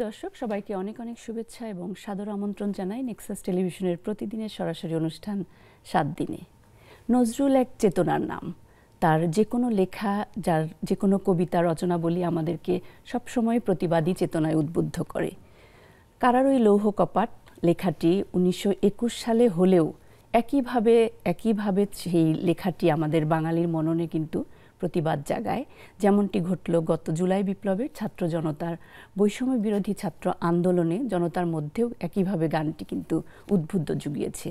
সুপ্রিয় দর্শক, সবাইকে অনেক অনেক শুভেচ্ছা এবং সাদর আমন্ত্রণ জানাই নেক্সাস টেলিভিশনের প্রতিদিনের সরাসরি অনুষ্ঠান 7 দিনে। নজরুল এক চেতনার নাম। তার যে কোনো লেখা, যার যে কোনো কবিতা রচনাবলী আমাদেরকে সবসময় প্রতিবাদী চেতনায় উদ্বুদ্ধ করে। কারার ওই লৌহ কপাট লেখাটি 1921 সালে হলেও একইভাবে সেই লেখাটি আমাদের বাঙালির মননে কিন্তু প্রতিবাদ জাগায়, যেমনটি ঘটল গত জুলাই বিপ্লবের ছাত্র জনতার বৈষম্য বিরোধী ছাত্র আন্দোলনে। জনতার মধ্যেও একইভাবে গানটি কিন্তু উদ্বুদ্ধ জুগিয়েছে।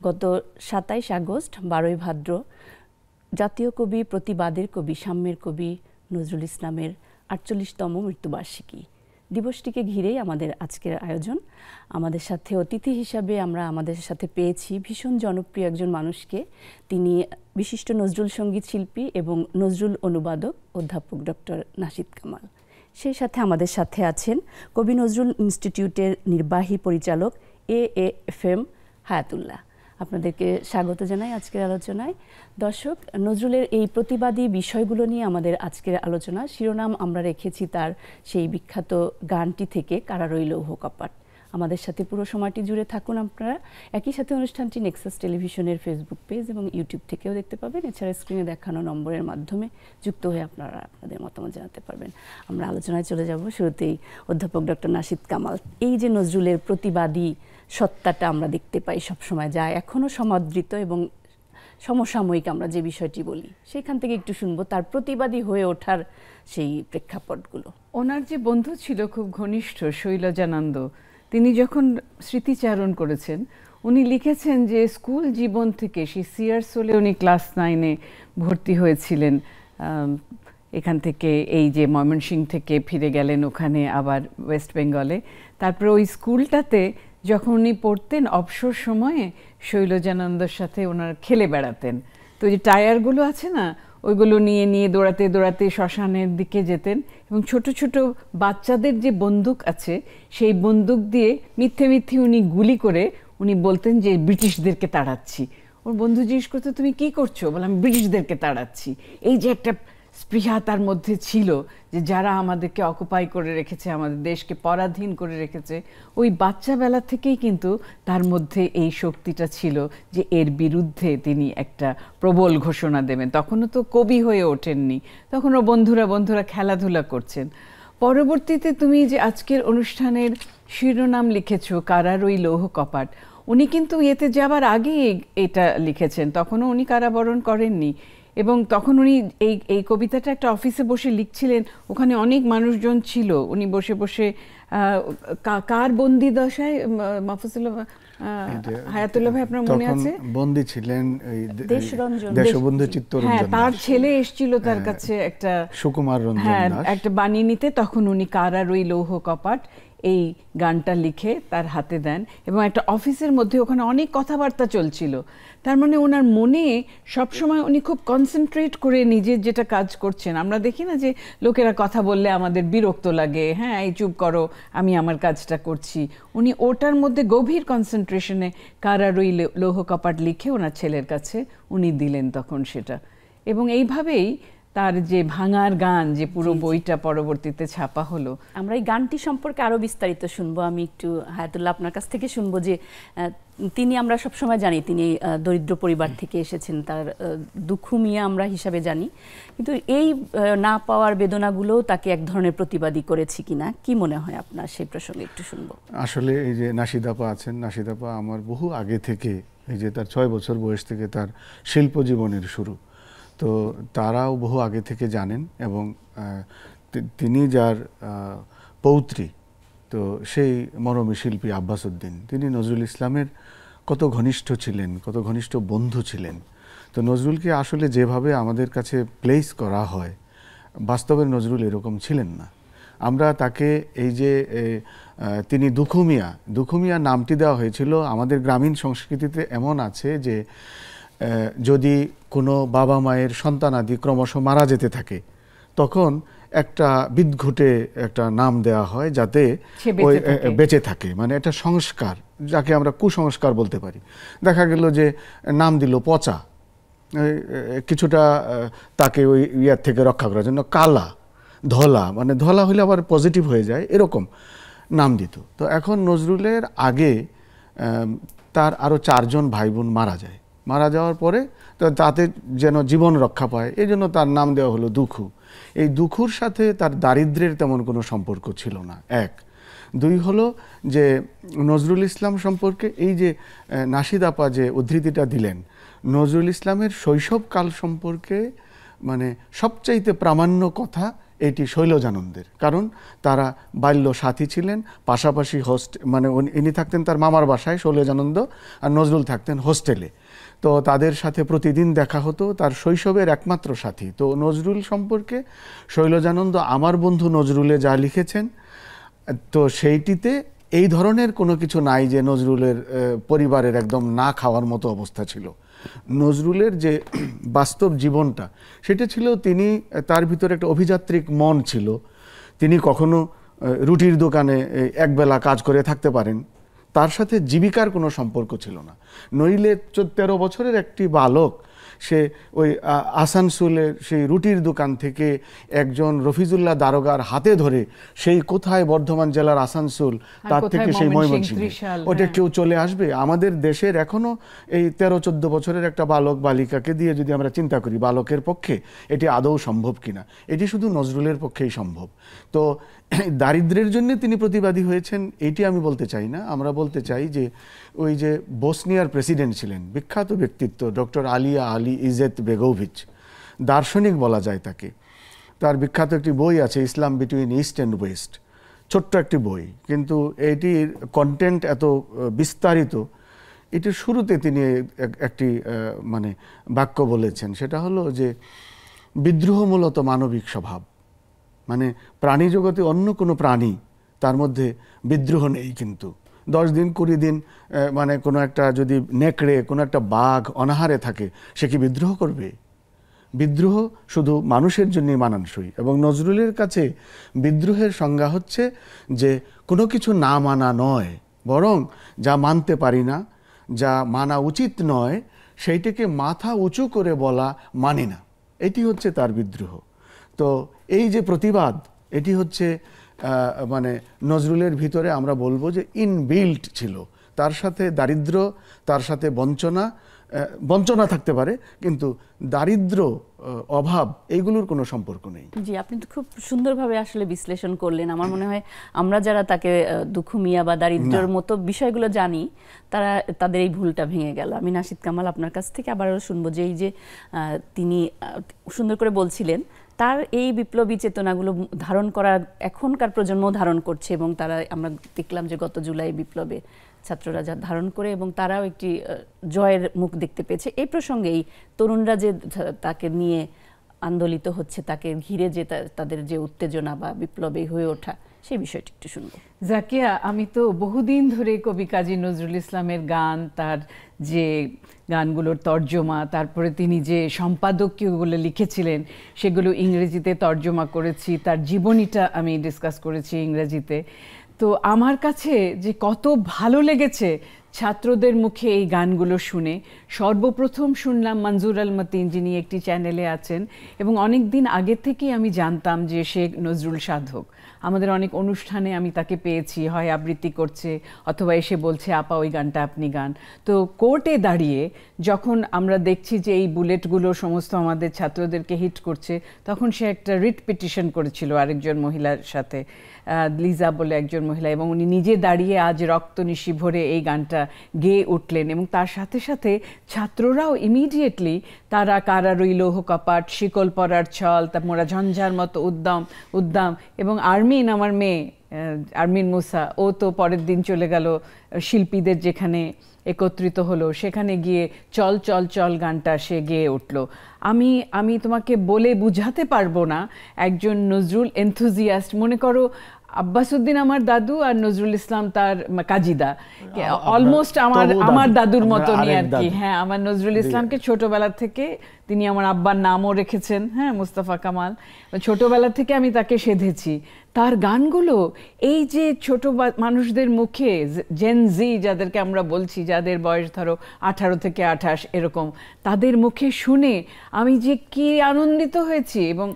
গত 27 আগস্ট 12ই ভাদ্র জাতীয় কবি, প্রতিবাদের কবি, সাম্যের কবি নজরুল ইসলামের 48তম মৃত্যুবার্ষিকী দিবসটিকে ঘিরেই আমাদের আজকের আয়োজন। আমাদের সাথে অতিথি হিসাবে আমাদের সাথে পেয়েছি ভীষণ জনপ্রিয় একজন মানুষকে। তিনি বিশিষ্ট নজরুল সঙ্গীত শিল্পী এবং নজরুল অনুবাদক অধ্যাপক ডক্টর নাশিদ কামাল। সেই সাথে আমাদের সাথে আছেন কবি নজরুল ইনস্টিটিউটের নির্বাহী পরিচালক AAFM হায়াতুল্লাহ। আপনাদেরকে স্বাগত জানাই আজকের আলোচনায়। দর্শক, নজরুলের এই প্রতিবাদী বিষয়গুলো নিয়ে আমাদের আজকের আলোচনা। শিরোনাম আমরা রেখেছি তার সেই বিখ্যাত গানটি থেকে, কারার ওই লৌহ কপাট। আমাদের সাথে পুরো সময়টি জুড়ে থাকুন আপনারা। একই সাথে অনুষ্ঠানটি নেক্সাস টেলিভিশনের ফেসবুক পেজ এবং ইউটিউব থেকেও দেখতে পাবেন। এছাড়া স্ক্রিনে দেখানো নম্বরের মাধ্যমে যুক্ত হয়ে আপনারা আপনাদের মতামত জানাতে পারবেন। আমরা আলোচনায় চলে যাব। শুরুতেই অধ্যাপক ডক্টর নাশিদ কামাল, এই যে নজরুলের প্রতিবাদী সত্তাটা আমরা দেখতে পাই সবসময়, যা এখনও সমাদৃত এবং সমসাময়িক আমরা যে বিষয়টি বলি, সেখান থেকে একটু শুনবো তার প্রতিবাদী হয়ে ওঠার সেই প্রেক্ষাপটগুলো। ওনার যে বন্ধু ছিল খুব ঘনিষ্ঠ, শৈলজানন্দ, তিনি যখন স্মৃতিচারণ করেছেন, উনি লিখেছেন যে স্কুল জীবন থেকে সেই সিয়ারসোলে উনি ক্লাস 9-এ ভর্তি হয়েছিলেন। এখান থেকে এই যে ময়মনসিংহ থেকে ফিরে গেলেন ওখানে আবার ওয়েস্ট বেঙ্গলে। তারপরে ওই স্কুলটাতে যখন উনি পড়তেন, অবসর সময়ে শৈলজানন্দর সাথে ওনার খেলে বেড়াতেন। তো যে টায়ারগুলো আছে না, ওইগুলো নিয়ে নিয়ে দৌড়াতে দৌড়াতে শ্মশানের দিকে যেতেন এবং ছোট ছোট বাচ্চাদের যে বন্দুক আছে, সেই বন্দুক দিয়ে মিথ্যে মিথ্যে উনি গুলি করে উনি বলতেন যে ব্রিটিশদেরকে তাড়াচ্ছি। ওর বন্ধু জিজ্ঞেস করতো, তুমি কি করছো? বললাম, ব্রিটিশদেরকে তাড়াচ্ছি। এই যে একটা স্পৃহা তার মধ্যে ছিল, যে যারা আমাদেরকে অকুপাই করে রেখেছে, আমাদের দেশকে পরাধীন করে রেখেছে, ওই বাচ্চাবেলা থেকেই কিন্তু তার মধ্যে এই শক্তিটা ছিল যে এর বিরুদ্ধে তিনি একটা প্রবল ঘোষণা দেবেন। তখনও তো কবি হয়ে ওঠেননি, তখনও বন্ধুরা খেলাধুলা করছেন। পরবর্তীতে তুমি যে আজকের অনুষ্ঠানের শিরোনাম লিখেছো, কারার ওই লৌহ কপাট, উনি কিন্তু এতে যাবার আগেই এটা লিখেছেন, তখনও উনি কারাবরণ করেননি। এবং তখন উনি এই কবিতাটা একটা অফিসে বসে লিখছিলেন, ওখানে অনেক মানুষজন ছিল। উনি বসে বসে কার বন্দি দশায় মাহফুজুল্লাহ হায়াতুল্লাহ ভাই, আপনার মনে আছে? বন্দি ছিলেন দেশবন্ধু চিত্তরঞ্জন। হ্যাঁ, তার ছেলে এসেছিল তার কাছে একটা সুকুমার রঞ্জন, হ্যাঁ, একটা বানিয়ে নিতে। তখন উনি কারার ওই লৌহ কপাট এই গানটা লিখে তার হাতে দেন এবং একটা অফিসের মধ্যে ওখানে অনেক কথাবার্তা চলছিল। তার মানে ওনার মনে সবসময় উনি খুব কনসেন্ট্রেট করে নিজের যেটা কাজ করছেন। আমরা দেখি না যে লোকেরা কথা বললে আমাদের বিরক্ত লাগে, হ্যাঁ এই চুপ করো, আমি আমার কাজটা করছি। উনি ওটার মধ্যে গভীর কনসেন্ট্রেশনে কারার ওই লৌহ কপাট লিখে ওনার ছেলের কাছে উনি দিলেন তখন সেটা। এবং এইভাবেই তার যে ভাঙার গান, যে পুরো বইটা পরবর্তীতে ছাপা হলো। আমরা এই গানটি সম্পর্কে আরো বিস্তারিত শুনবো। আমি একটু হায়াতুল্লাহ আপনার কাছ থেকে শুনবো যে তিনি, আমরা সবসময় জানি তিনি দরিদ্র পরিবার থেকে এসেছেন, তার দুঃখুমিয়া আমরা হিসাবে জানি, কিন্তু এই না পাওয়ার বেদনাগুলোও তাকে এক ধরনের প্রতিবাদী করেছি কিনা, কি মনে হয় আপনার? সেই প্রসঙ্গে একটু শুনবো। আসলে এই যে নাশিদাপা আছেন, নাশিদাপা আমার বহু আগে থেকে, এই যে তার 6 বছর বয়স থেকে তার শিল্প জীবনের শুরু, তো তারাও বহু আগে থেকে জানেন। এবং তিনি যার পৌত্রী, তো সেই মরমী শিল্পী আব্বাস উদ্দিন, তিনি নজরুল ইসলামের কত ঘনিষ্ঠ ছিলেন, কত ঘনিষ্ঠ বন্ধু ছিলেন। তো নজরুলকে আসলে যেভাবে আমাদের কাছে প্লেস করা হয়, বাস্তবের নজরুল এরকম ছিলেন না। আমরা তাকে এই যে তিনি দুখুমিয়া নামটি দেওয়া হয়েছিল। আমাদের গ্রামীণ সংস্কৃতিতে এমন আছে যে যদি কোনো বাবা মায়ের সন্তানাদি ক্রমশ মারা যেতে থাকে, তখন একটা বিদঘুটে একটা নাম দেওয়া হয় যাতে ওই বেঁচে থাকে, মানে একটা সংস্কার, যাকে আমরা কুসংস্কার বলতে পারি। দেখা গেল যে নাম দিল পচা, কিছুটা তাকে ওই ইয়ার থেকে রক্ষা করার জন্য। কালা, ধলা, মানে ধলা হলে আবার পজিটিভ হয়ে যায়, এরকম নাম দিত। তো এখন নজরুলের আগে তার আরও 4 জন ভাই বোন মারা যায়। মারা যাওয়ার পরে তো তাতে যেন জীবন রক্ষা পায় এই জন্য তার নাম দেওয়া হলো দুখু। এই দুখুর সাথে তার দারিদ্র্যের তেমন কোনো সম্পর্ক ছিল না, 1। 2 হলো যে নজরুল ইসলাম সম্পর্কে এই যে নাশিদ আপা যে উদ্ধৃতিটা দিলেন, নজরুল ইসলামের শৈশবকাল সম্পর্কে মানে সবচাইতে প্রামাণ্য কথা এটি শৈলজানন্দের। কারণ তারা বাল্য সাথী ছিলেন, পাশাপাশি মানে ইনি থাকতেন তার মামার বাসায় শৈলজানন্দ, আর নজরুল থাকতেন হোস্টেলে। তো তাদের সাথে প্রতিদিন দেখা হতো, তার শৈশবের একমাত্র সাথী। তো নজরুল সম্পর্কে শৈলজানন্দ আমার বন্ধু নজরুলে যা লিখেছেন, তো সেইটিতে এই ধরনের কোনো কিছু নাই যে নজরুলের পরিবারের একদম না খাওয়ার মতো অবস্থা ছিল। নজরুলের যে বাস্তব জীবনটা সেটা ছিল, তিনি তার ভিতরে একটা অভিযাত্রিক মন ছিল। তিনি কখনো রুটির দোকানে একবেলা কাজ করে থাকতে পারেন, তার সাথে জীবিকার কোনো সম্পর্ক ছিল না। নইলে 13 বছরের একটি বালক সে ওই আসানসোলের সেই রুটির দোকান থেকে একজন রফিজুল্লাহ দারোগার হাতে ধরে সেই কোথায় বর্ধমান জেলার আসানসোল, তার থেকে সেই ময়মনসিংহ, ওটা কেউ চলে আসবে? আমাদের দেশের এখনো এই 13-14 বছরের একটা বালক বালিকাকে দিয়ে যদি আমরা চিন্তা করি বালকের পক্ষে এটি আদৌ সম্ভব কিনা, এটি শুধু নজরুলের পক্ষেই সম্ভব। তো দারিদ্র্যের জন্য তিনি প্রতিবাদী হয়েছেন এটি আমি বলতে চাই না। আমরা বলতে চাই যে ওই যে বসনিয়ার প্রেসিডেন্ট ছিলেন, বিখ্যাত ব্যক্তিত্ব ডক্টর আলিয়া আলী ইজেত বেগোভিচ, দার্শনিক বলা যায় তাকে। তার বিখ্যাত একটি বই আছে, ইসলাম বিটুইন ইস্ট অ্যান্ড ওয়েস্ট, ছোট্ট একটি বই, কিন্তু এটির কন্টেন্ট এত বিস্তারিত। এটির শুরুতে তিনি একটি মানে বাক্য বলেছেন, সেটা হলো যে বিদ্রোহ মূলত মানবিক স্বভাব। মানে প্রাণী জগতে অন্য কোনো প্রাণী তার মধ্যে বিদ্রোহ নেই, কিন্তু 10 দিন 20 দিন মানে কোনো একটা যদি নেকড়ে, কোনো একটা বাঘ অনাহারে থাকে, সে কি বিদ্রোহ করবে? বিদ্রোহ শুধু মানুষের জন্যই মানানসই। এবং নজরুলের কাছে বিদ্রোহের সংজ্ঞা হচ্ছে যে কোনো কিছু না মানা নয়, বরং যা মানতে পারি না, যা মানা উচিত নয়, সেইটাকে মাথা উঁচু করে বলা মানি না, এটি হচ্ছে তার বিদ্রোহ। তো এই যে প্রতিবাদ, এটি হচ্ছে মানে নজরুলের ভিতরে আমরা বলবো যে ইনবিল্ট ছিল। তার সাথে দারিদ্র, তার সাথে বঞ্চনা থাকতে পারে, কিন্তু দারিদ্র, অভাব, এইগুলোর কোনো সম্পর্ক নেই। জি, আপনি তো খুব সুন্দরভাবে আসলে বিশ্লেষণ করলেন। আমার মনে হয় আমরা যারা তাকে দুঃখু মিয়া বা দারিদ্র্যের মতো বিষয়গুলো জানি, তাদের এই ভুলটা ভেঙে গেল। আমি নাশিদ কামাল আপনার কাছ থেকে আবারও শুনবো যে এই যে তিনি সুন্দর করে বলছিলেন তার এই বিপ্লবী চেতনাগুলো ধারণ করা এখনকার প্রজন্ম ধারণ করছে, এবং তারা আমরা দেখলাম যে গত জুলাই বিপ্লবে ছাত্ররা যা ধারণ করে এবং তারাও একটি জয়ের মুখ দেখতে পেয়েছে। এই প্রসঙ্গে এই তরুণরা যে তাকে নিয়ে আন্দোলিত হচ্ছে, তাকে ঘিরে যে তাদের যে উত্তেজনা বা বিপ্লবী হয়ে ওঠা, সেই বিষয়টি একটু শুনবো। জাকিয়া, আমি তো বহুদিন ধরে কবি কাজী নজরুল ইসলামের গান, তার যে গানগুলোর তর্জমা, তারপরে তিনি যে সম্পাদকীয়গুলো লিখেছিলেন সেগুলো ইংরেজিতে তর্জমা করেছি, তার জীবনীটা আমি ডিসকাস করেছি ইংরেজিতে। তো আমার কাছে যে কত ভালো লেগেছে ছাত্রদের মুখে এই গানগুলো শুনে। সর্বপ্রথম শুনলাম মঞ্জুর আল মতিন, যিনি একটি চ্যানেলে আছেন, এবং অনেক দিন আগে থেকেই আমি জানতাম যে সে নজরুল সাধক। আমাদের অনেক অনুষ্ঠানে আমি তাকে পেয়েছি, হয় আবৃত্তি করছে অথবা এসে বলছে আপা ওই গানটা আপনি গান। তো কোর্টে দাঁড়িয়ে যখন আমরা দেখছি যে এই বুলেটগুলো সমস্ত আমাদের ছাত্রদেরকে হিট করছে, তখন সে একটা রিট পিটিশন করেছিল আরেকজন মহিলার সাথে, লিজা বলে একজন মহিলা, এবং উনি নিজে দাঁড়িয়ে আজ রক্ত নিশি ভরে এই গানটা গেয়ে উঠলেন। এবং তার সাথে সাথে ছাত্ররাও ইমিডিয়েটলি তারা কারা রইল কপাট, শিকল পরার ছল, তা মোরা ঝঞ্ঝার মতো উদ্দাম, এবং আরমিন, আমার মেয়ে আরমিন মুসা, ও তো পরের দিন চলে গেল শিল্পীদের যেখানে একত্রিত হলো, সেখানে গিয়ে চল চল চল গানটা সে গেয়ে উঠল। আমি তোমাকে বলে বুঝাতে পারবো না একজন নজরুল এনথুজিয়াস্ট। মনে করো আব্বাসউদ্দিন আমার দাদু আর নজরুল ইসলাম তার কাজীদা, অলমোস্ট আমার দাদুর মতনই আর কি। হ্যাঁ, আমার নজরুল ইসলামকে ছোটবেলা থেকে, তিনি আমার আব্বার নামও রেখেছেন, হ্যাঁ, মুস্তাফা কামাল, ছোটবেলা থেকে আমি তাকে সেধেছি। তার গানগুলো এই যে ছোট মানুষদের মুখে, জেন জি যাদেরকে আমরা বলছি, যাদের বয়স ধরো 18 থেকে 28 এরকম, তাদের মুখে শুনে আমি যে কি আনন্দিত হয়েছি। এবং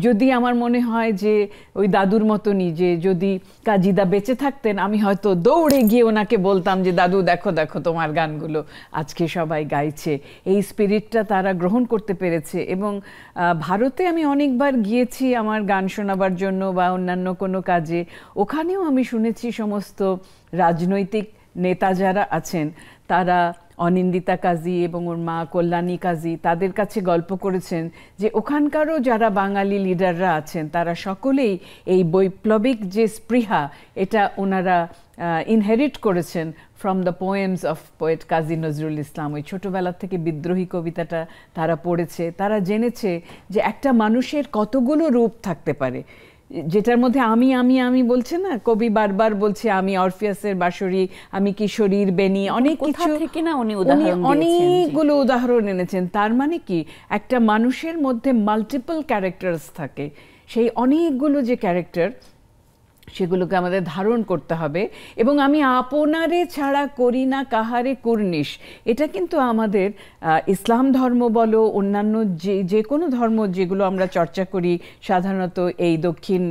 যদি আমার মনে হয় যে ওই দাদুর মতনই, যে যদি কাজীদা বেঁচে থাকতেন আমি হয়তো দৌড়ে গিয়ে ওনাকে বলতাম যে দাদু দেখো দেখো তোমার গানগুলো আজকে সবাই গাইছে। এই স্পিরিটটা তারা গ্রহণ করতে পেরেছে। এবং ভারতে আমি অনেকবার গিয়েছি আমার গান শোনাবার জন্য বা অন্যান্য কোনো কাজে, ওখানেও আমি শুনেছি সমস্ত রাজনৈতিক নেতা যারা আছেন তারা অনিন্দিতা কাজী এবং ওর মা কল্যাণী কাজী তাদের কাছে গল্প করেছেন যে ওখানকারও যারা বাঙালি লিডাররা আছেন তারা সকলেই এই বৈপ্লবিক যে স্পৃহা এটা ওনারা ইনহেরিট করেছেন from the poems of poet Kazi Nazrul Islam. ওই ছোটোবেলা থেকে বিদ্রোহী কবিতাটা তারা পড়েছে, তারা জেনেছে যে একটা মানুষের কতগুলো রূপ থাকতে পারে, যেটার মধ্যে আমি আমি আমি বলছে না, কবি বারবার বলছে আমি অরফিয়াসের বাঁশরি, আমি কিশোরীর বেনি, অনেক কিছু থেকে না উনি অনেকগুলো উদাহরণ এনেছেন। তার মানে কি একটা মানুষের মধ্যে মাল্টিপল ক্যারেক্টার্স থাকে, সেই অনেকগুলো যে ক্যারেক্টার সেগুলোকে আমাদের ধারণ করতে হবে। এবং আমি আপনারে ছাড়া করি না কাহারে কুর্নিশ, এটা কিন্তু আমাদের ইসলাম ধর্ম বলো অন্যান্য যে কোনো ধর্ম যেগুলো আমরা চর্চা করি সাধারণত এই দক্ষিণ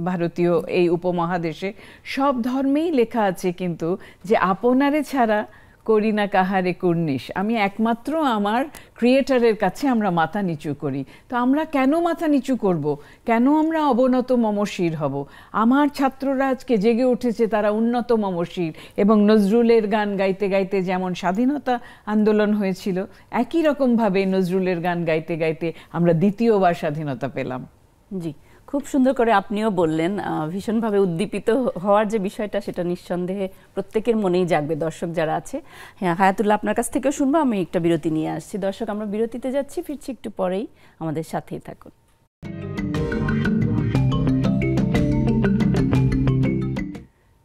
ভারতীয় এই উপমহাদেশে, সব ধর্মেই লেখা আছে কিন্তু যে আপনারে ছাড়া করি না কাহারে কুর্নিশ, আমি একমাত্র আমার ক্রিয়েটারের কাছে আমরা মাথা নিচু করি। তো আমরা কেন মাথা নিচু করব, কেন আমরা অবনত মমশির হব? আমার ছাত্ররা আজকে জেগে উঠেছে, তারা উন্নত মমশির, এবং নজরুলের গান গাইতে গাইতে যেমন স্বাধীনতা আন্দোলন হয়েছিল একই রকমভাবে নজরুলের গান গাইতে গাইতে আমরা দ্বিতীয়বার স্বাধীনতা পেলাম। জি, খুব সুন্দর করে আপনিও বললেন। ভীষণভাবে উদ্দীপিত হওয়ার যে বিষয়টা সেটা নিঃসন্দেহে প্রত্যেকের মনেই জাগবে, দর্শক যারা আছে। হ্যাঁ হায়াতুল্লাহ, আপনার কাছ থেকেও শুনবো। আমি একটা বিরতি নিয়ে আসছি। দর্শক, আমরা বিরতিতে যাচ্ছি, ফিরছি একটু পরেই, আমাদের সাথেই থাকুন।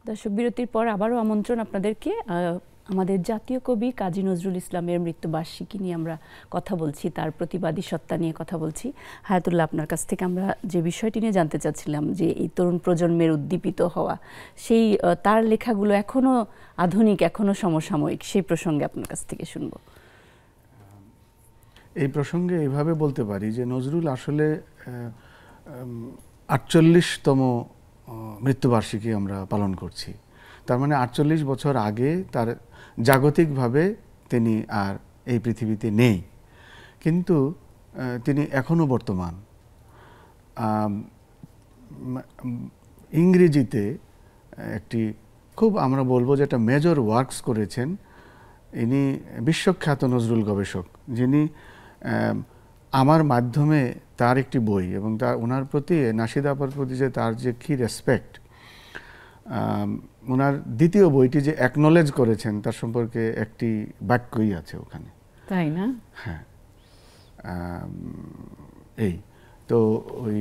দর্শক, বিরতির পর আবারও আমন্ত্রণ আপনাদেরকে। আমাদের জাতীয় কবি কাজী নজরুল ইসলামের মৃত্যুবার্ষিকী নিয়ে আমরা কথা বলছি, তার প্রতিবাদী সত্তা নিয়ে কথা বলছি। হায়াতুল্লাহ, আপনার কাছ থেকে আমরা যে বিষয়টি নিয়ে জানতে চাচ্ছিলাম যে এই তরুণ প্রজন্মের উদ্দীপিত হওয়া, সেই তার লেখাগুলো এখনও আধুনিক, এখনও সমসাময়িক, সেই প্রসঙ্গে আপনার কাছ থেকে শুনবো। এই প্রসঙ্গে এইভাবে বলতে পারি যে নজরুল আসলে 48তম মৃত্যুবার্ষিকী আমরা পালন করছি। তার মানে 48 বছর আগে তার জাগতিকভাবে তিনি আর এই পৃথিবীতে নেই, কিন্তু তিনি এখনও বর্তমান। ইংরেজিতে একটি খুব আমরা বলবো যে একটা মেজর ওয়ার্কস করেছেন ইনি বিশ্বখ্যাত নজরুল গবেষক, যিনি আমার মাধ্যমে তার একটি বই এবং তার ওনার প্রতি নাশিদা আপার প্রতি যে তার যে কী রেসপেক্ট, ওনার দ্বিতীয় বইটি যে অ্যাকনোলেজ করেছেন তার সম্পর্কে একটি বাক্যই আছে ওখানে, তাই না? হ্যাঁ, এই তো ওই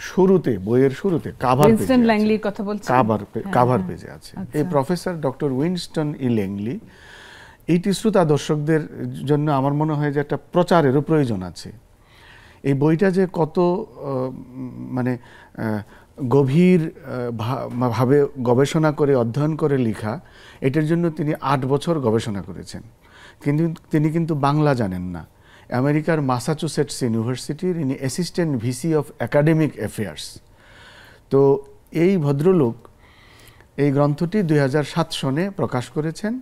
শুরুতে, বইয়ের শুরুতে কাভার পেজে আছে এই প্রফেসর ডক্টর উইনস্টন ই ল্যাংলি। এইটি শ্রোতা দর্শকদের জন্য আমার মনে হয় যে একটা প্রচারেরও প্রয়োজন আছে। এই বইটা যে কত মানে গভীর ভাবে গবেষণা করে অধ্যয়ন করে লেখা, এটার জন্য তিনি 8 বছর গবেষণা করেছেন। কিন্তু তিনি কিন্তু বাংলা জানেন না। আমেরিকার মাসাচুসেটস ইউনিভার্সিটির ইনি assistant VC of academic affairs. তো এই ভদ্রলোক এই গ্রন্থটি 2007 সনে প্রকাশ করেছেন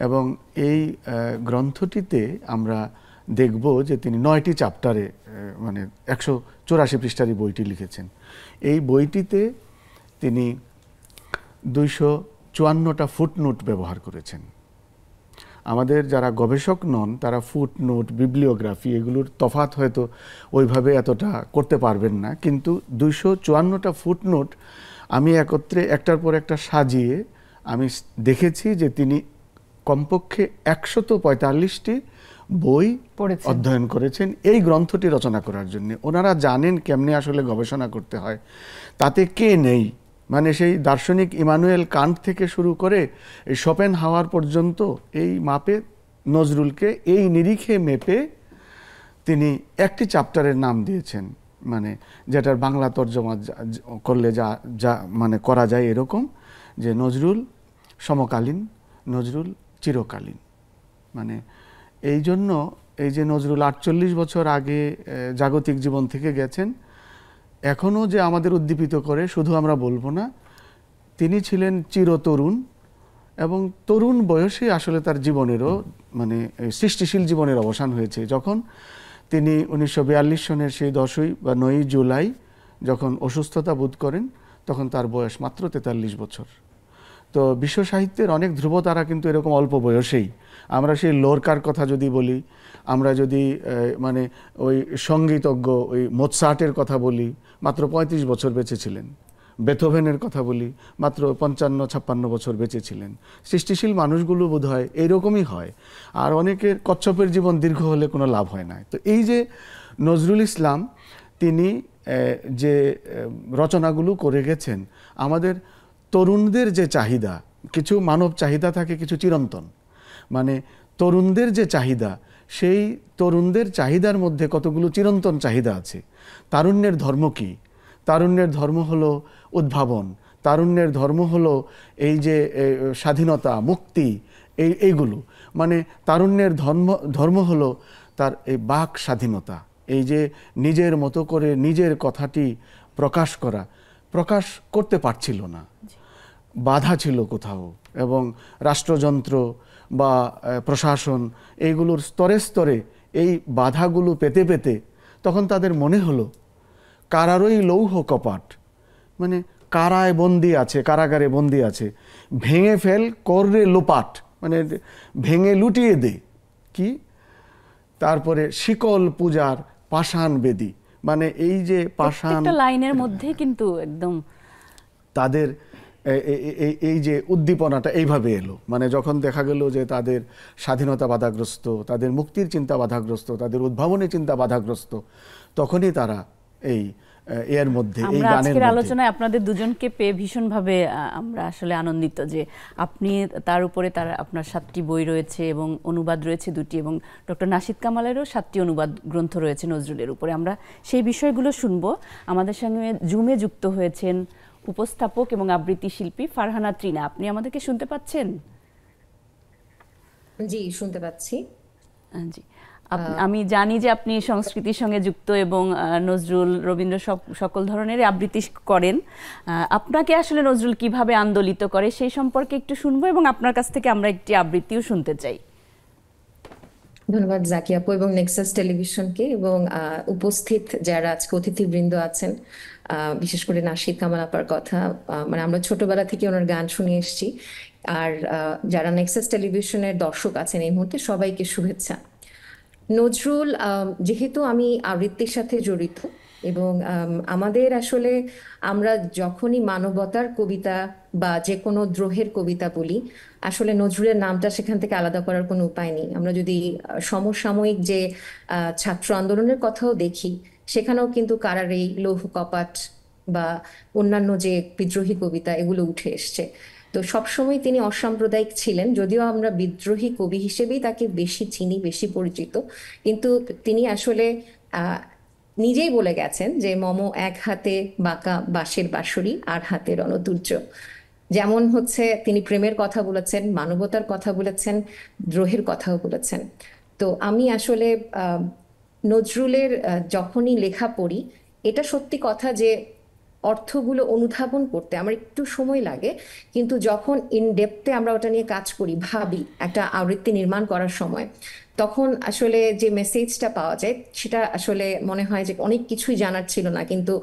এবং এই গ্রন্থটিতে আমরা দেখব যে তিনি 9টি চ্যাপ্টারে মানে 184 পৃষ্ঠার বইটি লিখেছেন। এই বইটিতে তিনি 254টা ফুটনোট ব্যবহার করেছেন। আমাদের যারা গবেষক নন তারা ফুটনোট, বিবলিওগ্রাফি এগুলোর তফাৎ হয়তো ওইভাবে এতটা করতে পারবেন না, কিন্তু 254টা ফুটনোট আমি একত্রে একটার পর একটা সাজিয়ে আমি দেখেছি যে তিনি কমপক্ষে 145টি বই অধ্যয়ন করেছেন এই গ্রন্থটি রচনা করার জন্য। ওনারা জানেন কেমনে আসলে গবেষণা করতে হয়, তাতে কে নেই, মানে সেই দার্শনিক ইমানুয়েল কান্ট থেকে শুরু করে এই শোপেনহাওয়ার পর্যন্ত এই মাপে নজরুলকে এই নিরিখে মেপে তিনি একটি চ্যাপ্টারের নাম দিয়েছেন, মানে যেটার বাংলা তর্জমা করলে যা মানে করা যায় এরকম যে নজরুল সমকালীন, নজরুল চিরকালীন। মানে এই জন্য এই যে নজরুল 48 বছর আগে জাগতিক জীবন থেকে গেছেন, এখনও যে আমাদের উদ্দীপিত করে, শুধু আমরা বলবো না, তিনি ছিলেন চিরতরুণ এবং তরুণ বয়সে আসলে তার জীবনেরও মানে সৃষ্টিশীল জীবনের অবসান হয়েছে, যখন তিনি 1942 সনের সেই 10ই বা 9ই জুলাই যখন অসুস্থতা বোধ করেন, তখন তার বয়স মাত্র 43 বছর। তো বিশ্ব সাহিত্যের অনেক ধ্রুবতারা কিন্তু এরকম অল্প বয়সেই, আমরা সেই লোরকার কথা যদি বলি, আমরা যদি মানে ওই সঙ্গীতজ্ঞ ওই মোৎসার্টের কথা বলি, মাত্র 35 বছর বেঁচে ছিলেন। বেথোভেনের কথা বলি, মাত্র 55-56 বছর বেঁচে ছিলেন। সৃষ্টিশীল মানুষগুলো বোধ হয় এইরকমই হয়, আর অনেকের কচ্ছপের জীবন দীর্ঘ হলে কোনো লাভ হয় না। তো এই যে নজরুল ইসলাম তিনি যে রচনাগুলো করে গেছেন, আমাদের তরুণদের যে চাহিদা, কিছু মানব চাহিদা থাকে, কিছু চিরন্তন, মানে তরুণদের যে চাহিদা, সেই তরুণদের চাহিদার মধ্যে কতগুলো চিরন্তন চাহিদা আছে। তারুণ্যের ধর্ম কি? তারুণ্যের ধর্ম হলো উদ্ভাবন, তারুণ্যের ধর্ম হলো এই যে স্বাধীনতা, মুক্তি, এইগুলো, মানে তারুণ্যের ধর্ম হলো তার এই বাক স্বাধীনতা, এই যে নিজের মতো করে নিজের কথাটি প্রকাশ করা, প্রকাশ করতে পারছিল না, বাধা ছিল কোথাও, এবং রাষ্ট্রযন্ত্র বা প্রশাসন এইগুলোর স্তরে স্তরে এই বাধাগুলো পেতে পেতে তখন তাদের মনে হলো কারারই লৌহ কপাট, মানে কারায় বন্দি আছে, কারাগারে বন্দি আছে, ভেঙে ফেল কররে লোপাট, মানে ভেঙে লুটিয়ে দে কি, তারপরে শিকল পূজার পাষাণ বেদি, মানে এই যে পাষাণ লাইনের মধ্যে কিন্তু একদম তাদের এই যে উদ্দীপনাটা এইভাবে এলো, মানে যখন দেখা গেল যে তাদের স্বাধীনতা বাধাগ্রস্ত, তাদের মুক্তির চিন্তা বাধাগ্রস্ত, তাদের উদ্ভাবনের চিন্তা বাধাগ্রস্ত, তখনই তারা এই এর মধ্যে এই গানের আজকের আলোচনায় আপনাদের দুজনকে পেয়ে ভীষণভাবে আমরা আসলে আনন্দিত যে আপনি তার উপরে আপনার 7টি বই রয়েছে এবং অনুবাদ রয়েছে 2টি, এবং ডক্টর নাশিদ কামালেরও 7টি অনুবাদ গ্রন্থ রয়েছে নজরুলের উপরে। আমরা সেই বিষয়গুলো শুনবো। আমাদের সঙ্গে জুমে যুক্ত হয়েছেন উপস্থাপক এবং আবৃত্তি শিল্পী ফারহানা ত্রিনা। আপনি আমাদেরকে শুনতে পাচ্ছেন? জি, শুনতে পাচ্ছি। জি, আমি জানি যে আপনি সংস্কৃতির সঙ্গে যুক্ত এবং নজরুল, রবীন্দ্র সকল ধরনের আবৃত্তি করেন। আপনাকে আসলে নজরুল কিভাবে আন্দোলিত করে সেই সম্পর্কে একটু শুনবো, এবং আপনার কাছ থেকে আমরা একটি আবৃত্তিও শুনতে চাই। ধন্যবাদ জাকি আপু এবং নেক্সাস টেলিভিশনকে, এবং উপস্থিত যারা আজকে অতিথিবৃন্দ আছেন, বিশেষ করে নাশিদ কামাল আপার কথা, মানে আমরা ছোটবেলা থেকে ওনার গান শুনে এসেছি। আর যারা নেক্সাস টেলিভিশনের দর্শক আছেন এই মুহূর্তে, সবাইকে শুভেচ্ছা। নজরুল, যেহেতু আমি আবৃত্তির সাথে জড়িত, এবং আমাদের আসলে আমরা যখনই মানবতার কবিতা বা যে কোনো দ্রোহের কবিতা বলি, আসলে নজরুলের নামটা সেখান থেকে আলাদা করার কোনো উপায় নেই। আমরা যদি সমসাময়িক যে ছাত্র আন্দোলনের কথাও দেখি, সেখানেও কিন্তু কারার এই লৌহ কপাট বা অন্যান্য যে বিদ্রোহী কবিতা, এগুলো উঠে এসছে। তো সবসময় তিনি অসাম্প্রদায়িক ছিলেন, যদিও আমরা বিদ্রোহী কবি হিসেবেই তাকে বেশি চিনি, বেশি পরিচিত, কিন্তু তিনি আসলে নিজেই বলে গেছেন যে মম এক হাতে বাঁকা বাঁশের বাঁশরি, আর হাতে রণতুর্য। যেমন হচ্ছে তিনি প্রেমের কথা বলেছেন, মানবতার কথা বলেছেন, দ্রোহের কথাও বলেছেন। তো আমি আসলে নজরুলের যখনই লেখা পড়ি, এটা সত্যি কথা যে অর্থগুলো অনুধাবন করতে আমার একটু সময় লাগে, কিন্তু যখন ইন ডেপথে আমরা ওটা নিয়ে কাজ করি, ভাবি একটা আবৃত্তি নির্মাণ করার সময়, তখন আসলে যে মেসেজটা পাওয়া যায় সেটা আসলে মনে হয় যে অনেক কিছুই জানার ছিল না, কিন্তু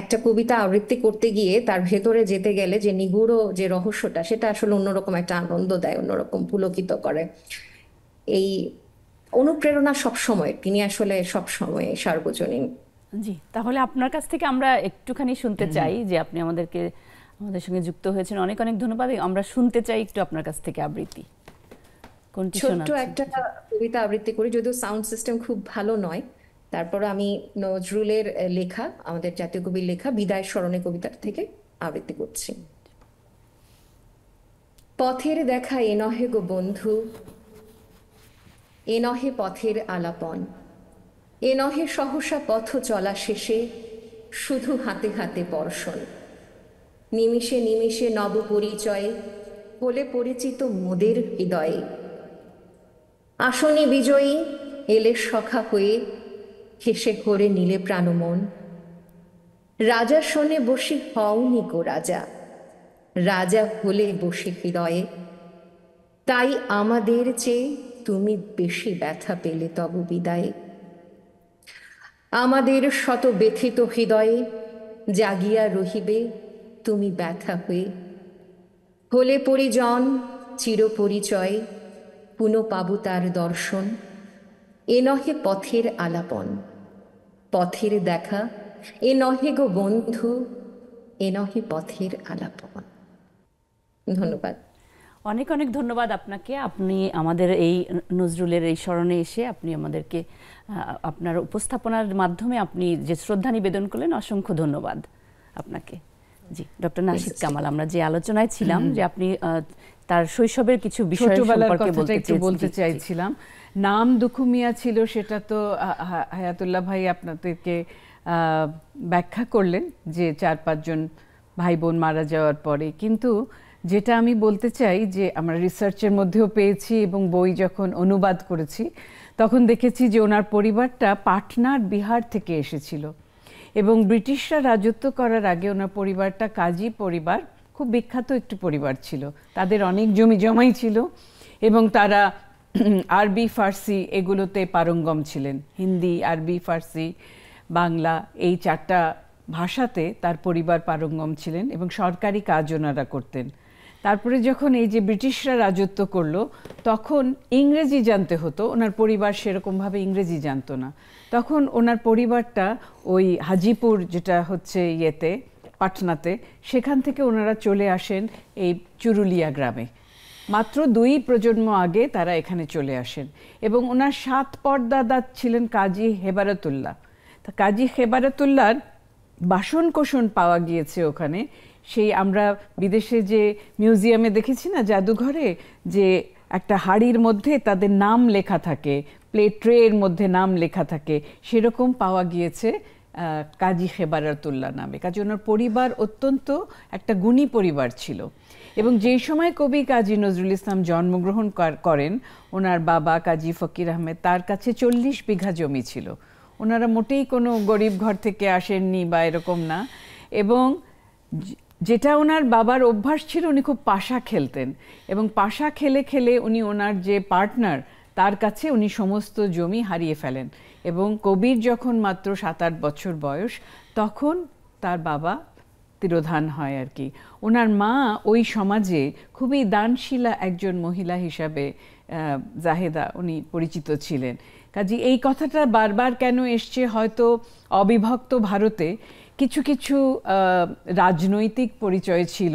একটা কবিতা আবৃত্তি করতে গিয়ে তার ভেতরে যেতে গেলে যে নিগূঢ় যে রহস্যটা, সেটা আসলে অন্যরকম একটা আনন্দ দেয়, অন্যরকম পুলকিত করে। এই অনুপ্রেরণা সবসময়, তিনি আসলে সবসময় সার্বজনীন। জি, তাহলে আপনার কাছ থেকে আমরা একটুখানি শুনতে চাই যে আপনি আমাদের সঙ্গে যুক্ত হয়েছেন। অনেক অনেক ধন্যবাদ। আমরা শুনতে চাই একটু আপনার কাছ থেকে আবৃত্তি। ছোট্ট একটা কবিতা আবৃত্তি করি, যদিও সাউন্ড সিস্টেম খুব ভালো নয়, তারপর আমি নজরুলের লেখা, আমাদের জাতীয় কবির লেখা বিদায় স্মরণে কবিতা থেকে আবৃত্তি করছি। পথের দেখা এ নহে গো বন্ধু, এ নহে পথের আলাপন, এ নহে সহসা পথ চলা শেষে শুধু হাতে হাতে পরশন। নিমিষে নিমিষে নব পরিচয়ে হলে পরিচিত মোদের হৃদয়ে। আসনে বিজয়ী এলে সখা হয়ে হেসে ঘোরে নীলে প্রাণমন। রাজা শোনে বসে হওনি গো রাজা, রাজা হলে বসে হৃদয়ে, তাই আমাদের চেয়ে তুমি বেশি ব্যথা পেলে তব বিদায়ে। আমাদের শত ব্যথিত হৃদয়ে জাগিয়া রহিবে তুমি ব্যথা হয়ে, হলে পরিজন চিরপরিচয়ে পুনঃ পাবু তার দর্শন। এ নহে পথের আলাপন, পথের দেখা, এ নহে গো বন্ধু, এ নহে পথের আলাপন। ধন্যবাদ। অনেক অনেক ধন্যবাদ আপনাকে। আপনি আমাদের এই নজরুলের এই স্মরণে এসে আপনি আমাদেরকে আপনার উপস্থাপনার মাধ্যমে আপনি যে শ্রদ্ধা নিবেদন করলেন, অসংখ্য ধন্যবাদ আপনাকে। জি, ডক্টর নাশিদ কামাল, আমরা যে আলোচনায় ছিলাম যে আপনি তার শৈশবের কিছু বিষয় সম্পর্কে বলতে চাইছিলাম। নাম দুখু মিয়া ছিল, সেটা তো হায়াতুল্লাহ ভাই আপনাদেরকে ব্যাখ্যা করলেন যে 4-5 জন ভাই বোন মারা যাওয়ার পরে। কিন্তু যেটা আমি বলতে চাই যে আমরা রিসার্চের মধ্যেও পেয়েছি এবং বই যখন অনুবাদ করেছি তখন দেখেছি যে ওনার পরিবারটা পাটনার বিহার থেকে এসেছিল এবং ব্রিটিশরা রাজত্ব করার আগে ওনার পরিবারটা কাজী পরিবার, খুব বিখ্যাত একটি পরিবার ছিল। তাদের অনেক জমি জমাই ছিল এবং তারা আরবি ফার্সি এগুলোতে পারঙ্গম ছিলেন। হিন্দি, আরবি, ফার্সি, বাংলা এই 4টা ভাষাতে তার পরিবার পারঙ্গম ছিলেন এবং সরকারি কাজ ওনারা করতেন। তারপরে যখন এই যে ব্রিটিশরা রাজত্ব করলো তখন ইংরেজি জানতে হতো, ওনার পরিবার সেরকমভাবে ইংরেজি জানতো না। তখন ওনার পরিবারটা ওই হাজিপুর, যেটা হচ্ছে ইয়েতে পাটনাতে, সেখান থেকে ওনারা চলে আসেন এই চুরুলিয়া গ্রামে। মাত্র 2 প্রজন্ম আগে তারা এখানে চলে আসেন এবং ওনার 7 পরদাদা ছিলেন কাজী হেবারতুল্লাহ। তা কাজী হেবারতুল্লাহর বাসনকোসন পাওয়া গিয়েছে ওখানে। সেই আমরা বিদেশে যে মিউজিয়ামে দেখেছি না, জাদুঘরে, যে একটা হাড়ির মধ্যে তাদের নাম লেখা থাকে, প্লেট ট্রের মধ্যে নাম লেখা থাকে, সেরকম পাওয়া গিয়েছে কাজী হেবারতুল্লাহ নামে। কাজী ওনার পরিবার অত্যন্ত একটা গুণী পরিবার ছিল। এবং যেই সময় কবি কাজী নজরুল ইসলাম জন্মগ্রহণ করেন, ওনার বাবা কাজী ফকির আহমেদ, তার কাছে 40 বিঘা জমি ছিল। ওনারা মোটেই কোনো গরিব ঘর থেকে আসেননি বা এরকম না। এবং যেটা ওনার বাবার অভ্যাস ছিল, উনি খুব পাশা খেলতেন এবং পাশা খেলে খেলে উনি ওনার যে পার্টনার তার কাছে উনি সমস্ত জমি হারিয়ে ফেলেন। এবং কবির যখন মাত্র 7-8 বছর বয়স তখন তার বাবা তিরোধান হয় আর কি। ওনার মা ওই সমাজে খুবই দানশীলা একজন মহিলা হিসাবে জাহেদা উনি পরিচিত ছিলেন। কাজে এই কথাটা বারবার কেন এসছে, হয়তো অবিভক্ত ভারতে কিছু কিছু রাজনৈতিক পরিচয় ছিল।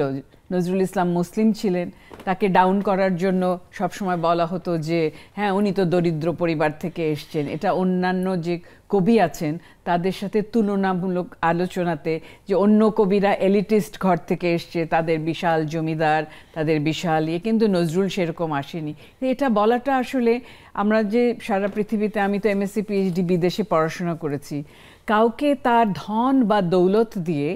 নজরুল ইসলাম মুসলিম ছিলেন, তাকে ডাউন করার জন্য সবসময় বলা হতো যে হ্যাঁ উনি তো দরিদ্র পরিবার থেকে এসছেন। এটা অন্যান্য যে কবি আছেন তাদের সাথে তুলনামূলক আলোচনাতে, যে অন্য কবিরা এলিটিস্ট ঘর থেকে এসছে, তাদের বিশাল জমিদার, তাদের বিশাল কিন্তু নজরুল সেরকম আসেনি। এটা বলাটা আসলে, আমরা যে সারা পৃথিবীতে, আমি তো এমএসসি পিএইচডি বিদেশে পড়াশোনা করেছি, কাউকে তার ধন বা দৌলত দিয়ে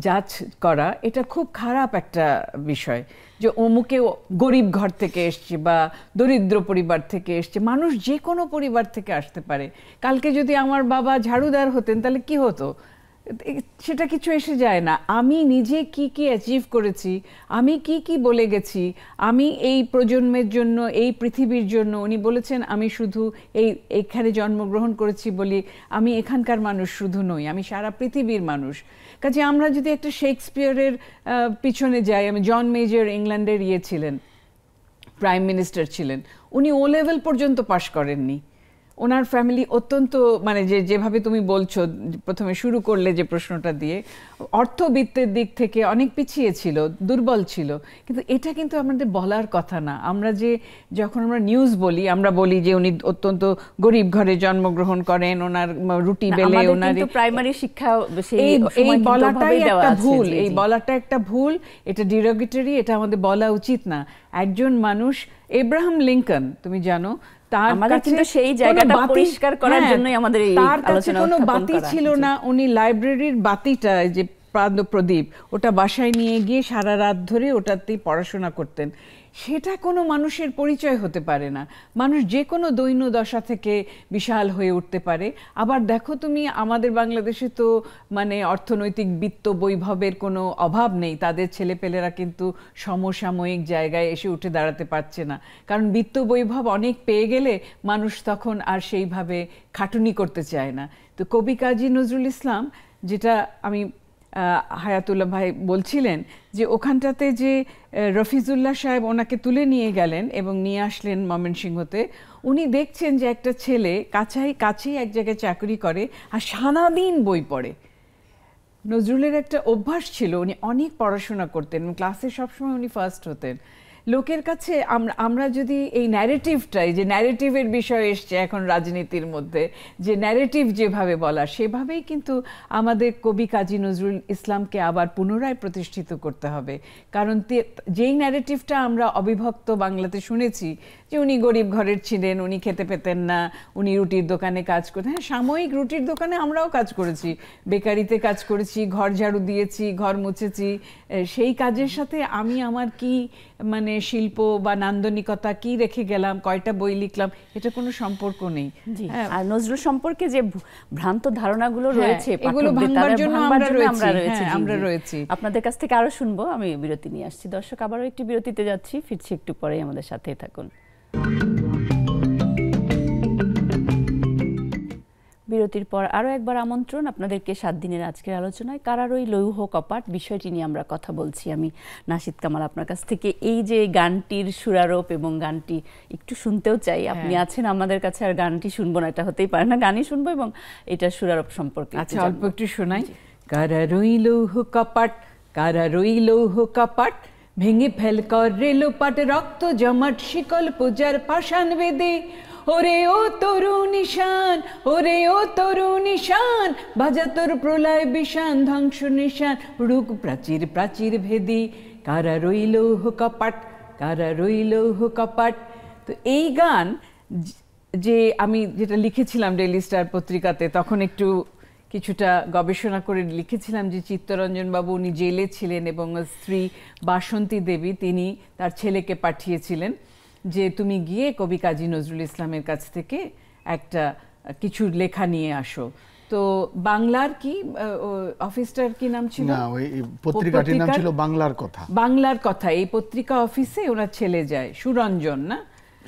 জাজ করা এটা খুব খারাপ একটা বিষয়। যে অমুকে গরিব ঘর থেকে এসছে বা দরিদ্র পরিবার থেকে এসছে, মানুষ যে কোনো পরিবার থেকে আসতে পারে। কালকে যদি আমার বাবা ঝাড়ুদার হতেন তাহলে কি হতো, সেটা কিছু এসে যায় না। আমি নিজে কি কি অ্যাচিভ করেছি, আমি কি কি বলে গেছি, আমি এই প্রজন্মের জন্য, এই পৃথিবীর জন্য। উনি বলেছেন আমি শুধু এইখানে জন্মগ্রহণ করেছি বলি আমি এখানকার মানুষ শুধু নই, আমি সারা পৃথিবীর মানুষ। কাজে আমরা যদি একটা শেক্সপিয়ারের পিছনে যাই, আমি জন মেজর ইংল্যান্ডের ছিলেন, প্রাইম মিনিস্টার ছিলেন, উনি ও লেভেল পর্যন্ত পাশ করেননি। ওনার ফ্যামিলি অত্যন্ত, মানে যেভাবে তুমি বলছো, প্রথমে শুরু করলে যে প্রশ্নটা দিয়ে, অর্থবিত্তের দিক থেকে অনেক পিছিয়ে ছিল, দুর্বল ছিল। কিন্তু এটা কিন্তু আমাদের বলার কথা না। আমরা যখন আমরা নিউজ বলি, আমরা বলি যে উনি অত্যন্ত গরিব ঘরে জন্মগ্রহণ করেন, ওনার রুটি বেলে, ওনার প্রাইমারি শিক্ষা, এই বলাটাই একটা ভুল, এই বলাটা একটা ভুল, এটা ডিরোগেটরি, এটা আমাদের বলা উচিত না। একজন মানুষ, এব্রাহাম লিঙ্কন, তুমি জানো, তার কাছে কোনো বাতি ছিল না। উনি লাইব্রেরির বাতিটা, যে প্রদীপ, ওটা বাসায় নিয়ে গিয়ে সারা রাত ধরে ওটাতেই পড়াশোনা করতেন। সেটা কোনো মানুষের পরিচয় হতে পারে না। মানুষ যে কোনো দৈন্য দশা থেকে বিশাল হয়ে উঠতে পারে। আবার দেখো তুমি, আমাদের বাংলাদেশে তো মানে অর্থনৈতিক বিত্ত বৈভবের কোনো অভাব নেই, তাদের ছেলেপেলেরা কিন্তু সমসাময়িক জায়গায় এসে উঠে দাঁড়াতে পারছে না, কারণ বিত্ত বৈভব অনেক পেয়ে গেলে মানুষ তখন আর সেইভাবে খাটুনি করতে চায় না। তো কবি কাজী নজরুল ইসলাম, যেটা আমি হায়াতুল্লাহ ভাই বলছিলেন যে ওখানটাতে যে রফিজুল্লাহ সাহেব ওনাকে তুলে নিয়ে গেলেন এবং নিয়ে আসলেন ময়মনসিংহতে, উনি দেখছেন যে একটা ছেলে কাছেই এক জায়গায় চাকরি করে আর সারাদিন বই পড়ে। নজরুলের একটা অভ্যাস ছিল, উনি অনেক পড়াশোনা করতেন, ক্লাসে সবসময় উনি ফার্স্ট হতেন। লোকের কাছে আমরা যদি এই ন্যারেটিভটাই, যে ন্যারেটিভের বিষয় এসছে এখন রাজনীতির মধ্যে, যে ন্যারেটিভ যেভাবে বলা, সেভাবেই কিন্তু আমাদের কবি কাজী নজরুল ইসলামকে আবার পুনরায় প্রতিষ্ঠিত করতে হবে। কারণ যেই ন্যারেটিভটা আমরা অবিভক্ত বাংলাতে শুনেছি, যে উনি গরিব ঘরের ছিলেন, উনি খেতে পেতেন না, উনি রুটির দোকানে কাজ করতেন। হ্যাঁ, সাময়িক রুটির দোকানে আমরাও কাজ করেছি, বেকারিতে কাজ করেছি, ঘর ঝাড়ু দিয়েছি, ঘর মুছেছি। সেই কাজের সাথে আমি আমার কি মানে শিল্প বা নান্দনিকতা কি রেখে গেলাম, কয়টা বই লিখলাম, এটা কোনো সম্পর্ক নেই। আর নজরুল সম্পর্কে যে ভ্রান্ত ধারণাগুলো রয়েছে, এগুলো ভাঙবার জন্য আমরা রয়েছি। আপনাদের কাছ থেকে আরো শুনবো। আমি বিরতি নিয়ে আসছি। দর্শক, আবারও একটি বিরতিতে যাচ্ছি, ফিরছি একটু পরেই, আমাদের সাথে থাকুন। বিরতির পর আরও একবার আমন্ত্রণ আপনাদেরকে 7 দিনের আজকের আলোচনায়। কারারই লৌহ কপাট বিষয়টি নিয়ে আমরা কথা বলছি। আমি নাশিদ কামাল আপনার কাছ থেকে এই যে গানটির সুরারোপ এবং গানটি একটু শুনতেও চাই। আপনি আছেন আমাদের কাছে, আর গানটি শুনবো না এটা হতেই পারে না, গানই শুনবো এবং এটা সুরারোপ সম্পর্কে আচ্ছা অল্প একটু শোনাই। কারারই লৌহ কপাট, কারারই লৌহ কপাট, ভেঙে ফেল কর রেলোপাট, রক্ত জমাট শিকল পূজার পাষাণ বেদে। ওরে ও তরু নিশান, ওরে ও তরু নিশান, বাজা তোর প্রলয় বিষান, ধ্বংস নিশান, রুক প্রাচীর প্রাচীর ভেদি। কারা রইল হো কপাট, কারা রইল হো কপাট। তো এই গান যে আমি যেটা লিখেছিলাম ডেইলি স্টার পত্রিকাতে, তখন একটু কিছুটা গবেষণা করে লিখেছিলাম যে চিত্তরঞ্জন বাবু উনি জেলে ছিলেন এবং স্ত্রী বাসন্তী দেবী তিনি তার ছেলেকে পাঠিয়েছিলেন যে তুমি গিয়ে কবি কাজী নজরুল ইসলামের কাছ থেকে একটা কিছু লেখা নিয়ে আসো। তো বাংলার কি অফিসটার কি নাম ছিল? না, ওই পত্রিকাটির নাম ছিল বাংলার কথা। বাংলার কথা। এই পত্রিকা অফিসে ওনার ছেলে যায়, সুরঞ্জন না,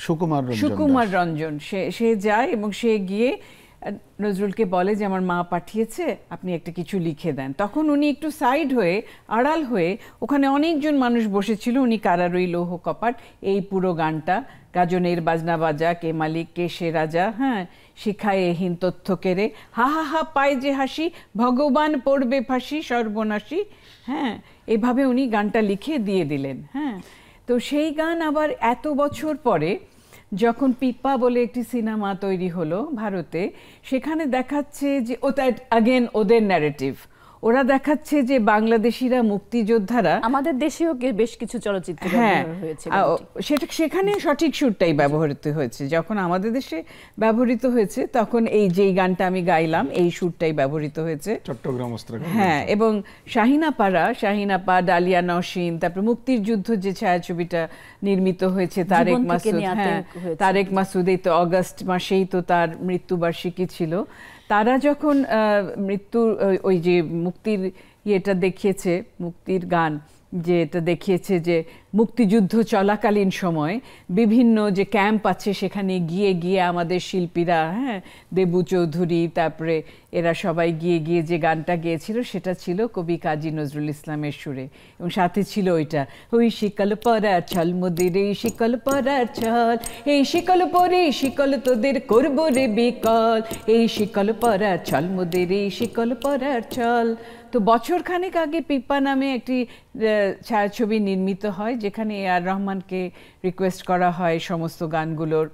সুকুমার রঞ্জন, সে যায় এবং সে গিয়ে নজরুলকে বলে যে আমার মা পাঠিয়েছে, আপনি একটা কিছু লিখে দেন। তখন উনি একটু সাইড হয়ে, আড়াল হয়ে, ওখানে অনেকজন মানুষ বসেছিল, উনি কারারই লৌহ কপাট এই পুরো গানটা, গাজনের বাজনা বাজা, কে মালিক কে সে রাজা, হ্যাঁ, শিখায় এহীন তথ্য কেড়ে, হা হা হা পায় যে হাসি, ভগবান পড়বে ফাঁসি সর্বনাশী। হ্যাঁ, এভাবে উনি গানটা লিখে দিয়ে দিলেন। হ্যাঁ, তো সেই গান আবার এত বছর পরে যখন পিপা বলে একটি সিনেমা তৈরি হলো ভারতে, সেখানে দেখাচ্ছে যে ওটা আগেন ওদের ন্যারেটিভ, ওরা দেখাচ্ছে যে বাংলাদেশিরা মুক্তিযোদ্ধারা, আমাদের দেশেও বেশ কিছু চলচ্চিত্র হয়েছে, সেখানে সঠিক সুরটাই ব্যবহৃত হয়েছে। যখন আমাদের দেশে ব্যবহৃত হয়েছে তখন এই যেই গানটা আমি গাইলাম এই সুরটাই ব্যবহৃত হয়েছে, চট্টগ্রাম অস্ত্র। হ্যাঁ, এবং শাহিনাপা, ডালিয়া নওশীন, তারপর মুক্তির যুদ্ধ যে ছায়াছবিটা নির্মিত হয়েছে তারেক মাসুদ, হ্যাঁ তারেক মাসুদ, এই তো অগাস্ট মাসেই তো তার মৃত্যুবার্ষিকী ছিল। তারা যখন মৃত্যুর ওই যে মুক্তির ইয়েটা দেখিয়েছে, মুক্তির গান যেটা দেখিয়েছে যে মুক্তিযুদ্ধ চলাকালীন সময় বিভিন্ন যে ক্যাম্প আছে সেখানে গিয়ে গিয়ে আমাদের শিল্পীরা, হ্যাঁ, দেবু চৌধুরী, তারপরে এরা সবাই গিয়ে গিয়ে যে গানটা গেয়েছিল সেটা ছিল কবি কাজী নজরুল ইসলামের সুরে, এবং সাথে ছিল ওইটা, ওই শিকল পরার ছল মোদের, এই শিকল পরার ছল, এই শিকল পরে শিকল তোদের করবো রে বিকল, এই শিকল পরার ছল মোদের, এই শিকল পরার ছল। তো বছর খানেক আগে পিপা নামে একটি ছায়াছবি নির্মিত হয় যেখানে আর রহমানকে রিকোয়েস্ট করা হয় সমস্ত গানগুলোর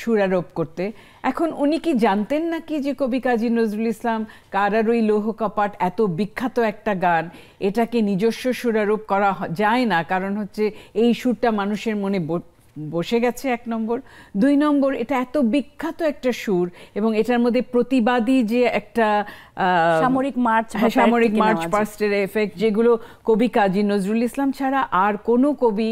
সুরারোপ করতে। এখন উনি কি জানতেন নাকি যে কবি কাজী নজরুল ইসলাম কারারই লৌহ কপাট এত বিখ্যাত একটা গান, এটাকে নিজস্ব সুরারোপ করা যায় না, কারণ হচ্ছে এই সুরটা মানুষের মনে বসে গেছে, 1 নম্বর। 2 নম্বর, এটা এত বিখ্যাত একটা সুর এবং এটার মধ্যে প্রতিবাদী যে একটা সামরিক মার্চ, সামরিক মার্চ পাস্টের এফেক্ট, যেগুলো কবি কাজী নজরুল ইসলাম ছাড়া আর কোনো কবি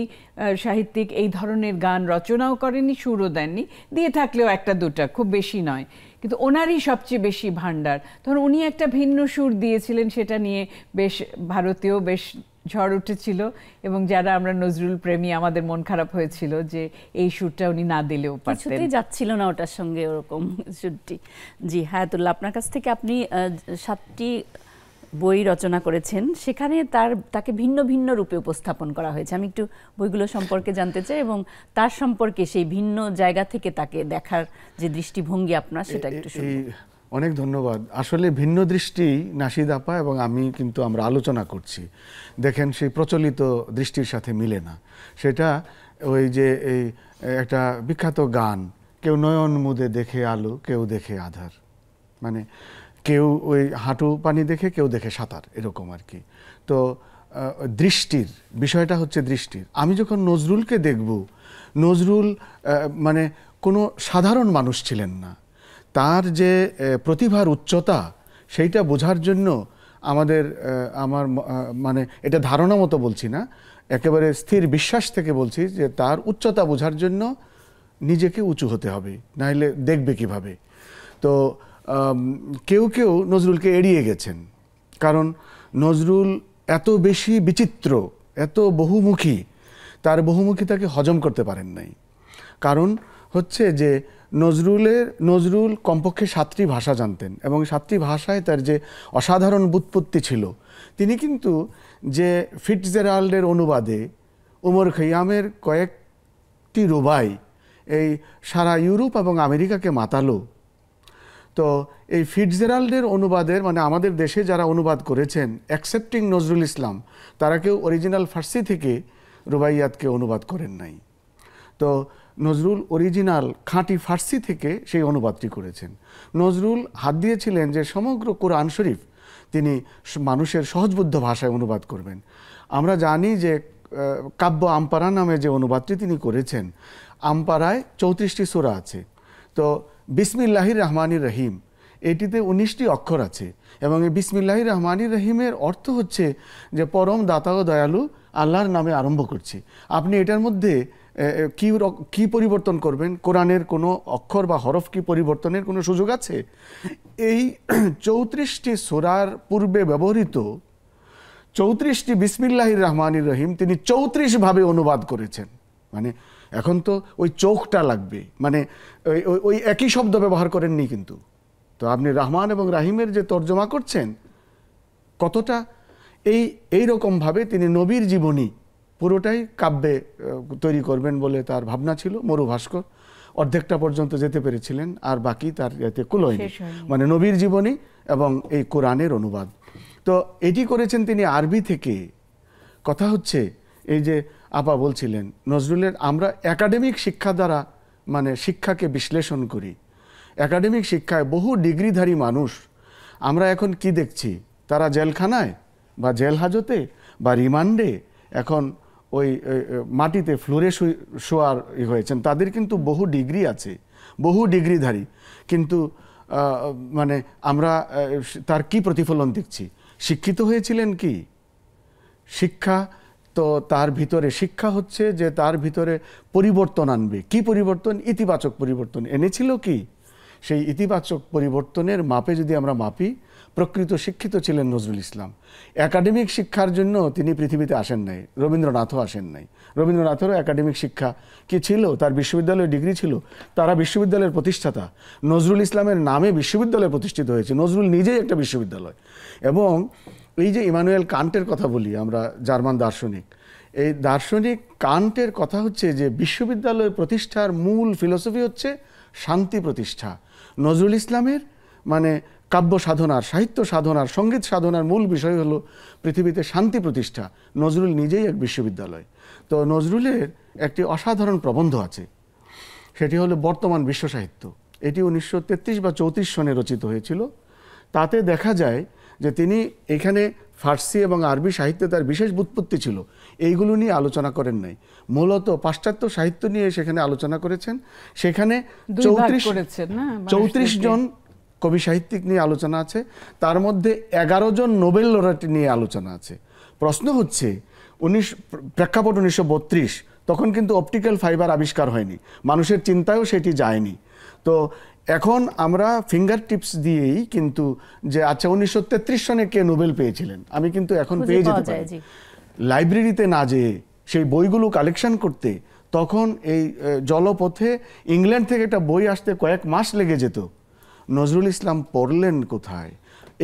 সাহিত্যিক এই ধরনের গান রচনাও করেনি, সুরও দেননি, দিয়ে থাকলেও 1-2টা, খুব বেশি নয়, কিন্তু ওনারই সবচেয়ে বেশি ভান্ডার। তখন উনি একটা ভিন্ন সুর দিয়েছিলেন, সেটা নিয়ে বেশ ভারতীয় বেশ ঝড় উঠেছিল এবং যারা আমরা নজরুল প্রেমী আমাদের মন খারাপ হয়েছিল যে এই সুরটা উনি না দিলেও পারতেন, কিছুতেই যাচ্ছিল না ওটার সঙ্গে ওরকম সুরটি। জি হায়াতুল্লাহ, আপনার কাছ থেকে আপনি 7টি বই রচনা করেছেন, সেখানে তাকে ভিন্ন ভিন্ন রূপে উপস্থাপন করা হয়েছে। আমি একটু বইগুলো সম্পর্কে জানতে চাই এবং তার সম্পর্কে সেই ভিন্ন জায়গা থেকে তাকে দেখার যে দৃষ্টিভঙ্গি আপনার, সেটা একটু শুনব। অনেক ধন্যবাদ। আসলে ভিন্ন দৃষ্টি নাশিদ আপা এবং আমি কিন্তু আমরা আলোচনা করছি, দেখেন সেই প্রচলিত দৃষ্টির সাথে মিলে না। সেটা ওই যে এই একটা বিখ্যাত গান, কেউ নয়ন মুদে দেখে আলো, কেউ দেখে আধার, মানে কেউ ওই হাঁটু পানি দেখে, কেউ দেখে সাঁতার, এরকম আর কি। তো দৃষ্টির বিষয়টা হচ্ছে দৃষ্টির। আমি যখন নজরুলকে দেখব, নজরুল মানে কোনো সাধারণ মানুষ ছিলেন না। তার যে প্রতিভার উচ্চতা, সেইটা বোঝার জন্য আমার মানে এটা ধারণা মতো বলছি না, একেবারে স্থির বিশ্বাস থেকে বলছি যে তার উচ্চতা বোঝার জন্য নিজেকে উঁচু হতে হবে, নাহলে দেখবে কিভাবে। তো কেউ কেউ নজরুলকে এড়িয়ে গেছেন, কারণ নজরুল এত বেশি বিচিত্র, এত বহুমুখী, তার বহুমুখিতাকে হজম করতে পারেন নাই। কারণ হচ্ছে যে নজরুল কমপক্ষে 7টি ভাষা জানতেন এবং 7টি ভাষায় তার যে অসাধারণ ব্যুৎপত্তি ছিল। তিনি কিন্তু যে ফিটজেরাল্ডের অনুবাদে উমর খৈয়ামের কয়েকটি রুবাই এই সারা ইউরোপ এবং আমেরিকাকে মাতালো। তো এই ফিটজেরাল্ডের অনুবাদের, মানে আমাদের দেশে যারা অনুবাদ করেছেন অ্যাকসেপ্টিং নজরুল ইসলাম, তারা কেউ অরিজিনাল ফার্সি থেকে রুবাইয়াতকে অনুবাদ করেন নাই। তো নজরুল অরিজিনাল খাঁটি ফার্সি থেকে সেই অনুবাদটি করেছেন। নজরুল হাত দিয়েছিলেন যে সমগ্র কোরআন শরীফ তিনি মানুষের সহজবোধ্য ভাষায় অনুবাদ করবেন। আমরা জানি যে কাব্য আমপারা নামে যে অনুবাদটি তিনি করেছেন, আমপারায় 34টি সূরা আছে। তো বিসমিল্লাহির রহমানির রহিম, এটিতে 19টি অক্ষর আছে এবং এই বিসমিল্লাহির রহমানির রহিমের অর্থ হচ্ছে যে পরম দাতা ও দয়ালু আল্লাহর নামে আরম্ভ করছি। আপনি এটার মধ্যে কি পরিবর্তন করবেন? কোরআনের কোনো অক্ষর বা হরফ কি পরিবর্তনের কোনো সুযোগ আছে? এই 34টি সূরার পূর্বে ব্যবহৃত 34টি বিসমিল্লাহির রহমানির রহিম তিনি 34 ভাবে অনুবাদ করেছেন। মানে এখন তো ওই চোখটা লাগবে, মানে ওই একই শব্দ ব্যবহার করেননি কিন্তু। তো আপনি রহমান এবং রাহিমের যে তর্জমা করছেন, কতটা এই রকমভাবে তিনি নবীর জীবনী পুরোটাই কাব্যে তৈরি করবেন বলে তার ভাবনা ছিল। মরু ভাস্কর অর্ধেকটা পর্যন্ত যেতে পেরেছিলেন, আর বাকি তার এতে কুলোয়নি, মানে নবীর জীবনী এবং এই কোরআনের অনুবাদ। তো এটি করেছেন তিনি আরবি থেকে। কথা হচ্ছে এই যে আপা বলছিলেন নজরুলের, আমরা একাডেমিক শিক্ষা দ্বারা মানে শিক্ষাকে বিশ্লেষণ করি। একাডেমিক শিক্ষায় বহু ডিগ্রিধারী মানুষ আমরা এখন কি দেখছি, তারা জেলখানায় বা জেল হাজতে বা রিমান্ডে এখন ওই মাটিতে ফ্লোরে শোয়ার হয়েছেন। তাদের কিন্তু বহু ডিগ্রি আছে, বহু ডিগ্রিধারী, কিন্তু মানে আমরা তার কি প্রতিফলন দেখছি? শিক্ষিত হয়েছিলেন কি? শিক্ষা তো তার ভিতরে, শিক্ষা হচ্ছে যে তার ভিতরে পরিবর্তন আনবে। কি পরিবর্তন? ইতিবাচক পরিবর্তন এনেছিল কি? সেই ইতিবাচক পরিবর্তনের মাপে যদি আমরা মাপি, প্রকৃত শিক্ষিত ছিলেন নজরুল ইসলাম। একাডেমিক শিক্ষার জন্য তিনি পৃথিবীতে আসেন নাই, রবীন্দ্রনাথও আসেন নাই। রবীন্দ্রনাথেরও একাডেমিক শিক্ষা কি ছিল? তার বিশ্ববিদ্যালয়ের ডিগ্রি ছিল, তারা বিশ্ববিদ্যালয়ের প্রতিষ্ঠাতা। নজরুল ইসলামের নামে বিশ্ববিদ্যালয় প্রতিষ্ঠিত হয়েছে, নজরুল নিজেই একটা বিশ্ববিদ্যালয়। এবং এই যে ইমানুয়েল কান্টের কথা বলি আমরা, জার্মান দার্শনিক, এই দার্শনিক কান্টের কথা হচ্ছে যে বিশ্ববিদ্যালয় প্রতিষ্ঠার মূল ফিলোসফি হচ্ছে শান্তি প্রতিষ্ঠা। নজরুল ইসলামের মানে কাব্য সাধনার, সাহিত্য সাধনার, সঙ্গীত সাধনার মূল বিষয় হলো পৃথিবীতে শান্তি প্রতিষ্ঠা। নজরুল নিজেই এক বিশ্ববিদ্যালয়। তো নজরুলের একটি অসাধারণ প্রবন্ধ আছে, সেটি হলো বর্তমান বিশ্ব সাহিত্য। এটি 1933 বা 34 সনে রচিত হয়েছিল। তাতে দেখা যায় যে তিনি এখানে ফার্সি এবং আরবি সাহিত্যে তার বিশেষ ব্যুৎপত্তি ছিল, এইগুলো নিয়ে আলোচনা করেন নাই। মূলত পাশ্চাত্য সাহিত্য নিয়ে সেখানে আলোচনা করেছেন। সেখানে 34 জন কবি সাহিত্যিক নিয়ে আলোচনা আছে, তার মধ্যে 11 জন নোবেল লরেট নিয়ে আলোচনা আছে। প্রশ্ন হচ্ছে প্রেক্ষাপট 1932, তখন কিন্তু অপটিক্যাল ফাইবার আবিষ্কার হয়নি, মানুষের চিন্তায়ও সেটি যায়নি। তো এখন আমরা ফিঙ্গার টিপস দিয়েই কিন্তু যে আচ্ছা 1933 সনে কে নোবেল পেয়েছিলেন, আমি কিন্তু এখন পেয়ে যেতে পারি। লাইব্রেরিতে না যেয়ে সেই বইগুলো কালেকশন করতে তখন এই জলপথে ইংল্যান্ড থেকে একটা বই আসতে কয়েক মাস লেগে যেত। নজরুল ইসলাম পড়লেন কোথায়?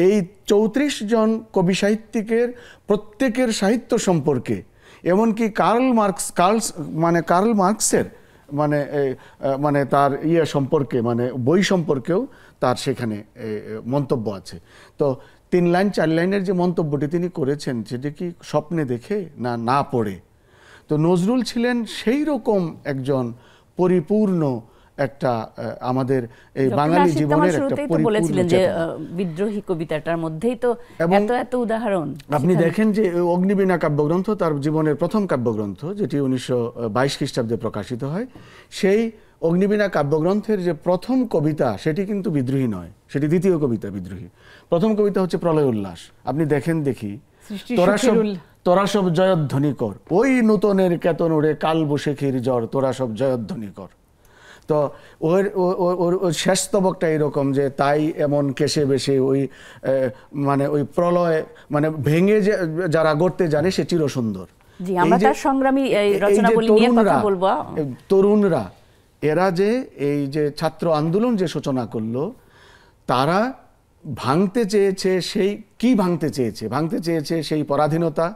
এই 34 জন কবি সাহিত্যিকের প্রত্যেকের সাহিত্য সম্পর্কে, এমনকি কার্ল মার্কসের মানে তার সম্পর্কে, মানে বই সম্পর্কেও তার সেখানে মন্তব্য আছে। তো 3 লাইন 4 লাইনের যে মন্তব্যটি তিনি করেছেন, সেটা কি স্বপ্নে দেখে না পড়ে? তো নজরুল ছিলেন সেই রকম একজন পরিপূর্ণ একটা আমাদের এই বাঙালি জীবনের একটা পরিপূর্ণ যে বিদ্রোহী কবিতাটার মধ্যেই তো এত উদাহরণ। আপনি দেখেন যে অগ্নিবীণা কাব্যগ্রন্থ তার জীবনের প্রথম কাব্যগ্রন্থ, যেটি 1922 খ্রিস্টাব্দে প্রকাশিত হয়। সেই অগ্নিবীণা কাব্যগ্রন্থের যে প্রথম কবিতা, সেটি কিন্তু বিদ্রোহী নয়, সেটি দ্বিতীয় কবিতা বিদ্রোহী। প্রথম কবিতা হচ্ছে প্রলয় উল্লাস। আপনি দেখেন দেখি, তোরা সব জয়ধ্বনি কর, ওই নূতনের কেতন ওরে কাল বৈশাখীর জ্বর, তোরা সব জয়ধ্বনি কর। তো ওর শেষ স্তবকটা এরকম যে তাই এমন কেশে বেশে ওই মানে ওই প্রলয় মানে ভেঙে যারা গড়তে জানে সে চির সুন্দর। তরুণরা এরা যে এই যে ছাত্র আন্দোলন যে সূচনা করলো, তারা ভাঙতে চেয়েছে ভাঙতে চেয়েছে সেই পরাধীনতা,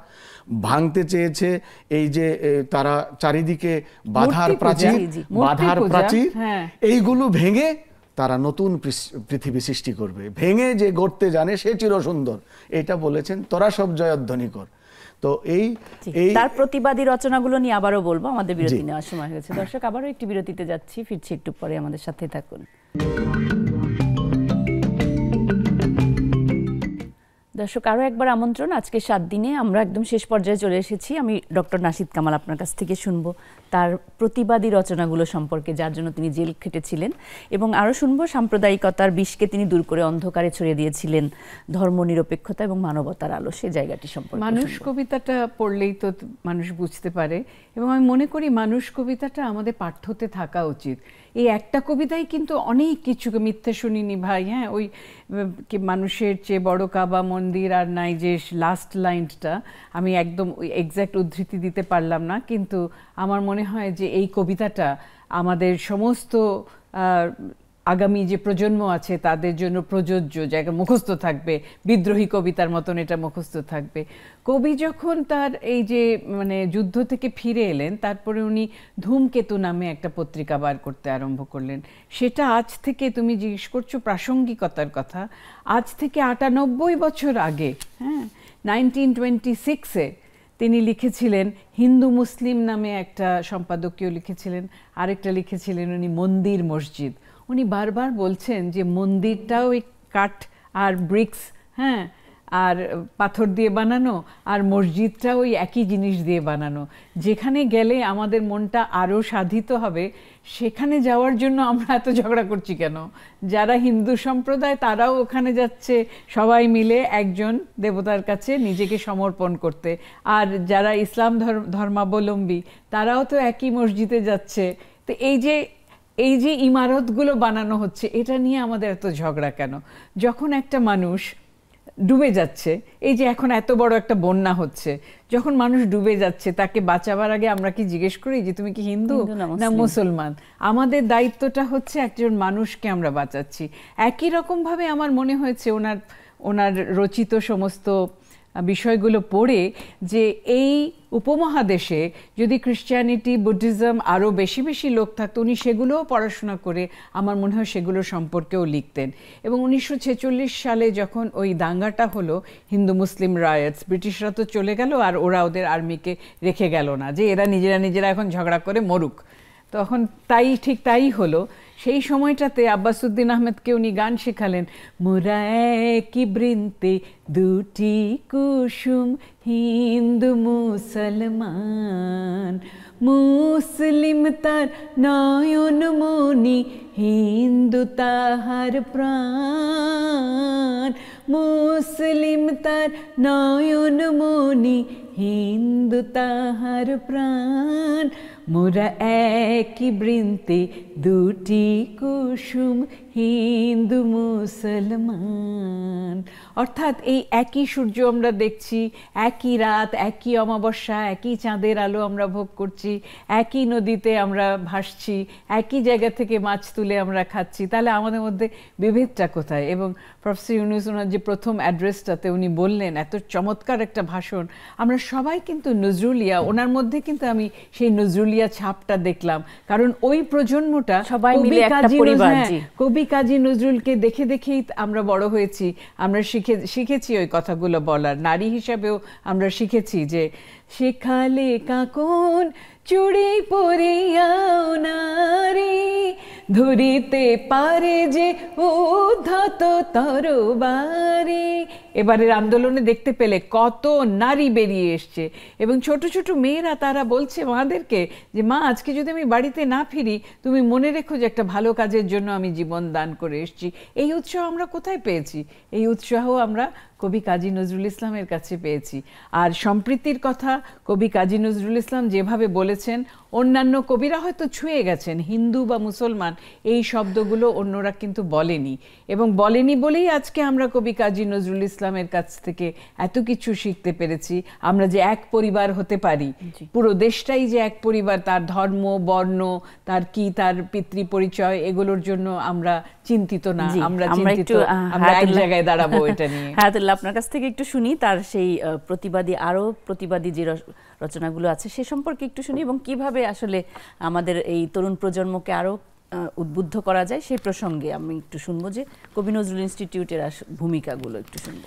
ভাঙতে চেয়েছে এই যে তারা চারিদিকে বাধার প্রাচীর, এইগুলো ভেঙে তারা নতুন পৃথিবী সৃষ্টি করবে। ভেঙে যে গড়তে জানে সে চির সুন্দর, এটা বলেছেন তোরা সব জয়ধ্বনি কর। তো এই তার প্রতিবাদী রচনাগুলো নিয়ে আবারও বলবো, আমাদের বিরতি নেওয়ার সময় হয়েছে। দর্শক, আবারও একটি বিরতিতে যাচ্ছি, ফিরছি একটু পরে, আমাদের সাথে থাকুন। দর্শক, আরও একবার আমন্ত্রণ। আজকে 7 দিনে আমরা একদম শেষ পর্যায়ে চলে এসেছি। আমি ডক্টর নাশিদ কামাল আপনার কাছ থেকে শুনবো তার প্রতিবাদী রচনাগুলো সম্পর্কে, যার জন্য তিনি জেল খেটেছিলেন, এবং আরও শুনবো সাম্প্রদায়িকতার বিষকে তিনি দূর করে অন্ধকারে ছড়িয়ে দিয়েছিলেন ধর্মনিরপেক্ষতা এবং মানবতার আলো, সে জায়গাটি সম্পর্কে। মানুষ কবিতাটা পড়লেই তো মানুষ বুঝতে পারে, এবং আমি মনে করি মানুষ কবিতাটা আমাদের পাঠ্যতে থাকা উচিত। এই একটা কবিতাই কিন্তু অনেক কিছু, মিথ্যে শুনিনি ভাই, হ্যাঁ, ওই মানুষের চেয়ে বড় কাবা মন্দির আর নাই, যে লাস্ট লাইনটা আমি একদম ওই এক্স্যাক্ট উদ্ধৃতি দিতে পারলাম না, কিন্তু আমার মনে হয় যে এই কবিতাটা আমাদের সমস্ত আগামী যে প্রজন্ম আছে তাদের জন্য প্রযোজ্য, জায়গা মুখস্থ থাকবে, বিদ্রোহী কবিতার মতন এটা মুখস্থ থাকবে। কবি যখন তার এই যে মানে যুদ্ধ থেকে ফিরে এলেন, তারপরে উনি ধূমকেতু নামে একটা পত্রিকা বার করতে আরম্ভ করলেন। সেটা আজ থেকে, তুমি জিজ্ঞেস করছো প্রাসঙ্গিকতার কথা, আজ থেকে 98 বছর আগে, হ্যাঁ, 1926-এ তিনি লিখেছিলেন হিন্দু মুসলিম নামে একটা সম্পাদকীয় লিখেছিলেন, আরেকটা লিখেছিলেন উনি মন্দির মসজিদ। উনি বারবার বলছেন যে মন্দিরটাও ওই কাঠ আর ব্রিক্স, হ্যাঁ, আর পাথর দিয়ে বানানো, আর মসজিদটা ওই একই জিনিস দিয়ে বানানো। যেখানে গেলে আমাদের মনটা আরও সাধিত হবে, সেখানে যাওয়ার জন্য আমরা এত ঝগড়া করছি কেন? যারা হিন্দু সম্প্রদায় তারাও ওখানে যাচ্ছে সবাই মিলে একজন দেবতার কাছে নিজেকে সমর্পণ করতে, আর যারা ইসলাম ধর্মাবলম্বী তারাও তো একই মসজিদে যাচ্ছে। তো এই যে ইমারতগুলো বানানো হচ্ছে, এটা নিয়ে আমাদের এত ঝগড়া কেন? যখন একটা মানুষ ডুবে যাচ্ছে, এই যে এখন এত বড় একটা বন্যা হচ্ছে, যখন মানুষ ডুবে যাচ্ছে তাকে বাঁচাবার আগে আমরা কি জিজ্ঞেস করি যে তুমি কি হিন্দু না মুসলমান? আমাদের দায়িত্বটা হচ্ছে একজন মানুষকে আমরা বাঁচাচ্ছি। একই রকমভাবে আমার মনে হয়েছে ওনার রচিত সমস্ত বিষয়গুলো পড়ে যে এই উপমহাদেশে যদি ক্রিশ্চিয়ানিটি, বুদ্ধিজম আরও বেশি বেশি লোক থাকতো, উনি সেগুলোও পড়াশোনা করে আমার মনে হয় সেগুলো সম্পর্কেও লিখতেন। এবং 1946 সালে যখন ওই দাঙ্গাটা হলো, হিন্দু মুসলিম রায়টস, ব্রিটিশরা তো চলে গেল আর ওরা ওদের আর্মিকে রেখে গেল না যে এরা নিজেরা এখন ঝগড়া করে মরুক। তখন ঠিক তাই হলো। সেই সময়টাতে আব্বাসউদ্দিন আহমেদকে উনি গান শেখালেন, মোরা একই বৃন্তে দুটি কুসুম, হিন্দু মুসলমান, মুসলিম তার নয়ন মনি, হিন্দু তাহার প্রাণ, মুসলিম তার নয়ন মনি, হিন্দু তাহার প্রাণ, মোরা একই বৃন্তে দুটি কুসুম, হিন্দু মুসলমান। অর্থাৎ এই একই সূর্য আমরা দেখছি, একই রাত, একই অমাবস্যা, একই চাঁদের আলো আমরা ভোগ করছি, একই নদীতে আমরা ভাসছি, একই জায়গা থেকে মাছ তুলে আমরা খাচ্ছি, তাহলে আমাদের মধ্যে বিভেদটা কোথায়? এবং প্রফেসর ইউনূস ওনার যে প্রথম অ্যাড্রেসটাতে উনি বললেন, এত চমৎকার একটা ভাষণ, আমরা সবাই কিন্তু নজরুলিয়া, ওনার মধ্যে কিন্তু আমি সেই নজরুলিয়া ছাপটা দেখলাম, কারণ ওই প্রজন্মটা সবাই মিলে একটা পরিবার। কবি কাজী নজরুলকে দেখে দেখেই আমরা বড় হয়েছি, আমরা শিখেছি ওই কথাগুলো বলার, নারী হিসাবেও আমরা শিখেছি যে শেখালে কাকন চুড়ি পরিয়াও নারী, ধরিতে পারে যে উদ্ধত তরবারি। এবারের আন্দোলনে দেখতে পেলে কত নারী বেরিয়ে এসছে, এবং ছোট ছোট মেয়েরা তারা বলছে মাদেরকে যে মা, আজকে যদি আমি বাড়িতে না ফিরি, তুমি মনে রেখো যে একটা ভালো কাজের জন্য আমি জীবন দান করে এসেছি। এই উৎসাহ আমরা কোথায় পেয়েছি? এই উৎসাহ আমরা কবি কাজী নজরুল ইসলামের কাছে পেয়েছি। আর সম্প্রীতির কথা কবি কাজী নজরুল ইসলাম যেভাবে বলেছেন, অন্যান্য কবিরা হয়তো ছুঁয়ে গেছেন, হিন্দু বা মুসলমান এই শব্দগুলো অন্যরা কিন্তু বলেনি, এবং বলেনি বলেই আজকে আমরা কবি কাজী নজরুল ইসলামের কাছ থেকে এত কিছু শিখতে পেরেছি। আমরা যে এক পরিবার হতে পারি, পুরো দেশটাই যে এক পরিবার, তার ধর্ম, বর্ণ, তার কি, তার পিতৃ পরিচয়, এগুলোর জন্য আমরা চিন্তিত না, আমরা চিন্তিত আমরা এক জায়গায় দাঁড়াবো এটা নিয়ে। হায়াতুল্লাহ, আপনার কাছ থেকে একটু শুনি তার সেই প্রতিবাদী যে রচনাগুলো আছে সে সম্পর্কে একটু শুনি, এবং কিভাবে আসলে আমাদের এই তরুণ প্রজন্মকে আরো উদ্বুদ্ধ করা যায় সেই প্রসঙ্গে আমি একটু শুনবো, যে কবি নজরুল ইনস্টিটিউটের ভূমিকাগুলো একটু শুনবো।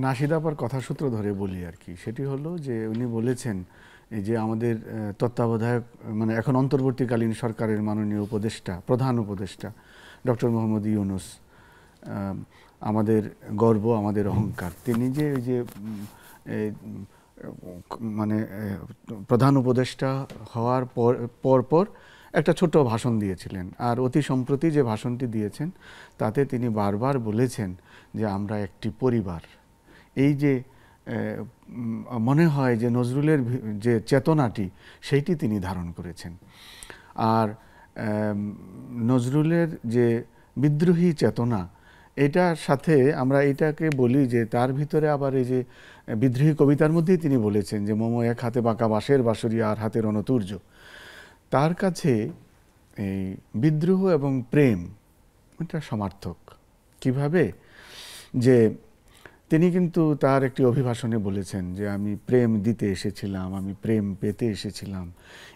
নাশিদ আপার কথাসূত্র ধরে বলি আর কি, সেটি হলো যে উনি বলেছেন এই যে আমাদের তত্ত্বাবধায়ক, মানে এখন অন্তর্বর্তীকালীন সরকারের মাননীয় উপদেষ্টা, প্রধান উপদেষ্টা ডক্টর মোহাম্মদ ইউনূস আমাদের গর্ব, আমাদের অহংকার। তিনি যে ওই যে মানে প্রধান উপদেষ্টা হওয়ার পর একটা ছোট ভাষণ দিয়েছিলেন, আর অতি সম্প্রতি যে ভাষণটি দিয়েছেন তাতে তিনি বারবার বলেছেন যে আমরা একটি পরিবার। এই যে মনে হয় যে নজরুলের যে চেতনাটি সেইটি তিনি ধারণ করেছেন। আর নজরুলের যে বিদ্রোহী চেতনা, এটার সাথে আমরা এটাকে বলি যে তার ভিতরে আবার এই যে বিদ্রোহী কবিতার মধ্যেই তিনি বলেছেন যে মম এক হাতে বাঁকা বাঁশের বাঁশরি আর হাতে রণতুর্য। তার কাছে এই বিদ্রোহ এবং প্রেম এটা সমার্থক। কিভাবে? যে তিনি কিন্তু তার একটি অভিভাষণে বলেছেন যে আমি প্রেম দিতে এসেছিলাম, আমি প্রেম পেতে এসেছিলাম,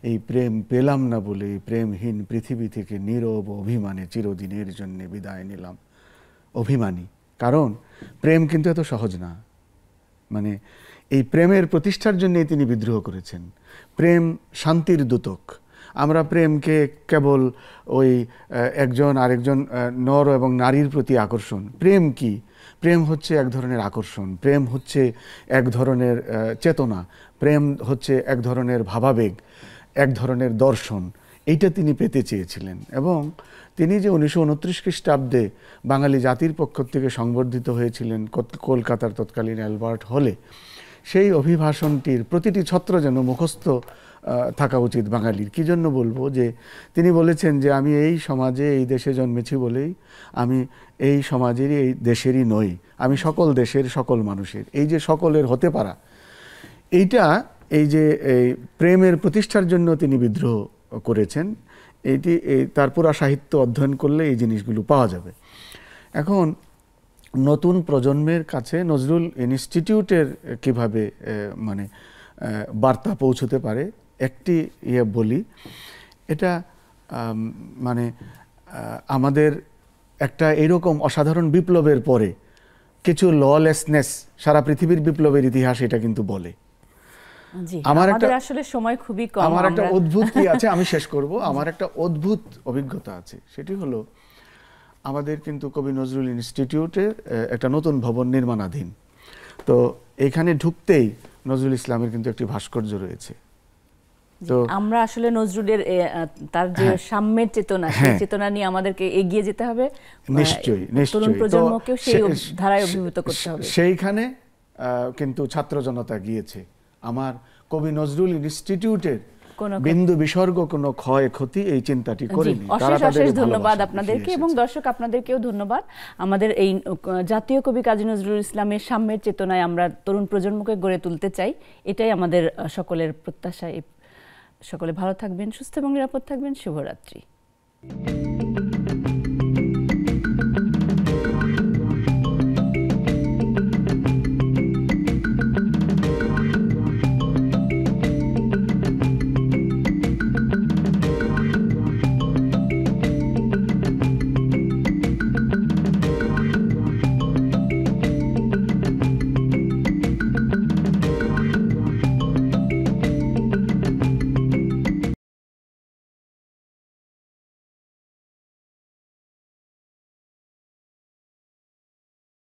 এই প্রেম পেলাম না বলে এই প্রেমহীন পৃথিবী থেকে নীরব অভিমানে চিরদিনের জন্য বিদায় নিলাম। অভিমানী, কারণ প্রেম কিন্তু এত সহজ না। মানে এই প্রেমের প্রতিষ্ঠার জন্যই তিনি বিদ্রোহ করেছেন। প্রেম শান্তির দূতক। আমরা প্রেমকে কেবল ওই একজন আরেকজন নর এবং নারীর প্রতি আকর্ষণ। প্রেম কি? প্রেম হচ্ছে এক ধরনের আকর্ষণ, প্রেম হচ্ছে এক ধরনের চেতনা, প্রেম হচ্ছে এক ধরনের ভাবাবেগ, এক ধরনের দর্শন। এইটা তিনি পেতে চেয়েছিলেন। এবং তিনি যে 1929 খ্রিস্টাব্দে বাঙালি জাতির পক্ষ থেকে সংবর্ধিত হয়েছিলেন কলকাতার তৎকালীন অ্যালবার্ট হলে, সেই অভিভাষণটির প্রতিটি ছত্র যেন মুখস্থ থাকা উচিত বাঙালির। কী জন্য বলবো? যে তিনি বলেছেন যে আমি এই সমাজে, এই দেশে জন্মেছি বলেই আমি এই সমাজেরই, এই দেশেরই নই, আমি সকল দেশের সকল মানুষের। এই যে সকলের হতে পারা, এইটা এই যে এই প্রেমের প্রতিষ্ঠার জন্য তিনি বিদ্রোহ করেছেন। এইটি তার পুরা সাহিত্য অধ্যয়ন করলে এই জিনিসগুলো পাওয়া যাবে। এখন নতুন প্রজন্মের কাছে নজরুল ইনস্টিটিউটের কিভাবে মানে বার্তা পৌঁছতে পারে, একটি বলি, এটা মানে আমাদের একটা এরকম অসাধারণ বিপ্লবের পরে কিছু ললেসনেস, সারা পৃথিবীর বিপ্লবের ইতিহাস এটা কিন্তু বলে জি, আমার আমাদের আসলে সময় খুবই কম। আমার একটা অদ্ভুত কি আছে, আমি শেষ করব। আমার একটা অদ্ভুত অভিজ্ঞতা আছে, সেটি হলো আমাদের কিন্তু কবি নজরুল ইনস্টিটিউটে একটা নতুন ভবন নির্মাণাধীন। তো এখানে ঢুকতেই নজরুল ইসলামের কিন্তু একটি ভাস্কর্য রয়েছে। তো আমরা আসলে নজরুলের তার যে সাম্যের চেতনা, সেই চেতনা নিয়ে আমাদেরকে এগিয়ে যেতে হবে। নিশ্চয়ই তরুণ নিশ্চয়ই। প্রজন্মকেও সেই ধারায় অভিভূত করতে হবে। সেইখানে কিন্তু ছাত্র জনতা গিয়েছে। আমার কবি নজরুল ইনস্টিটিউটের বিন্দু বিসর্গ কোনো ক্ষয় ক্ষতি এই চিন্তাটি করেনি। অশেষ অশেষ ধন্যবাদ আপনাদেরকে, এবং দর্শক আপনাদেরকেও ধন্যবাদ। আমাদের এই জাতীয় কবি কাজী নজরুল ইসলামের সাম্যের চেতনায় আমরা তরুণ প্রজন্মকে গড়ে তুলতে চাই, এটাই আমাদের সকলের প্রত্যাশা। সকলে ভালো থাকবেন, সুস্থ এবং নিরাপদ থাকবেন। শুভরাত্রি।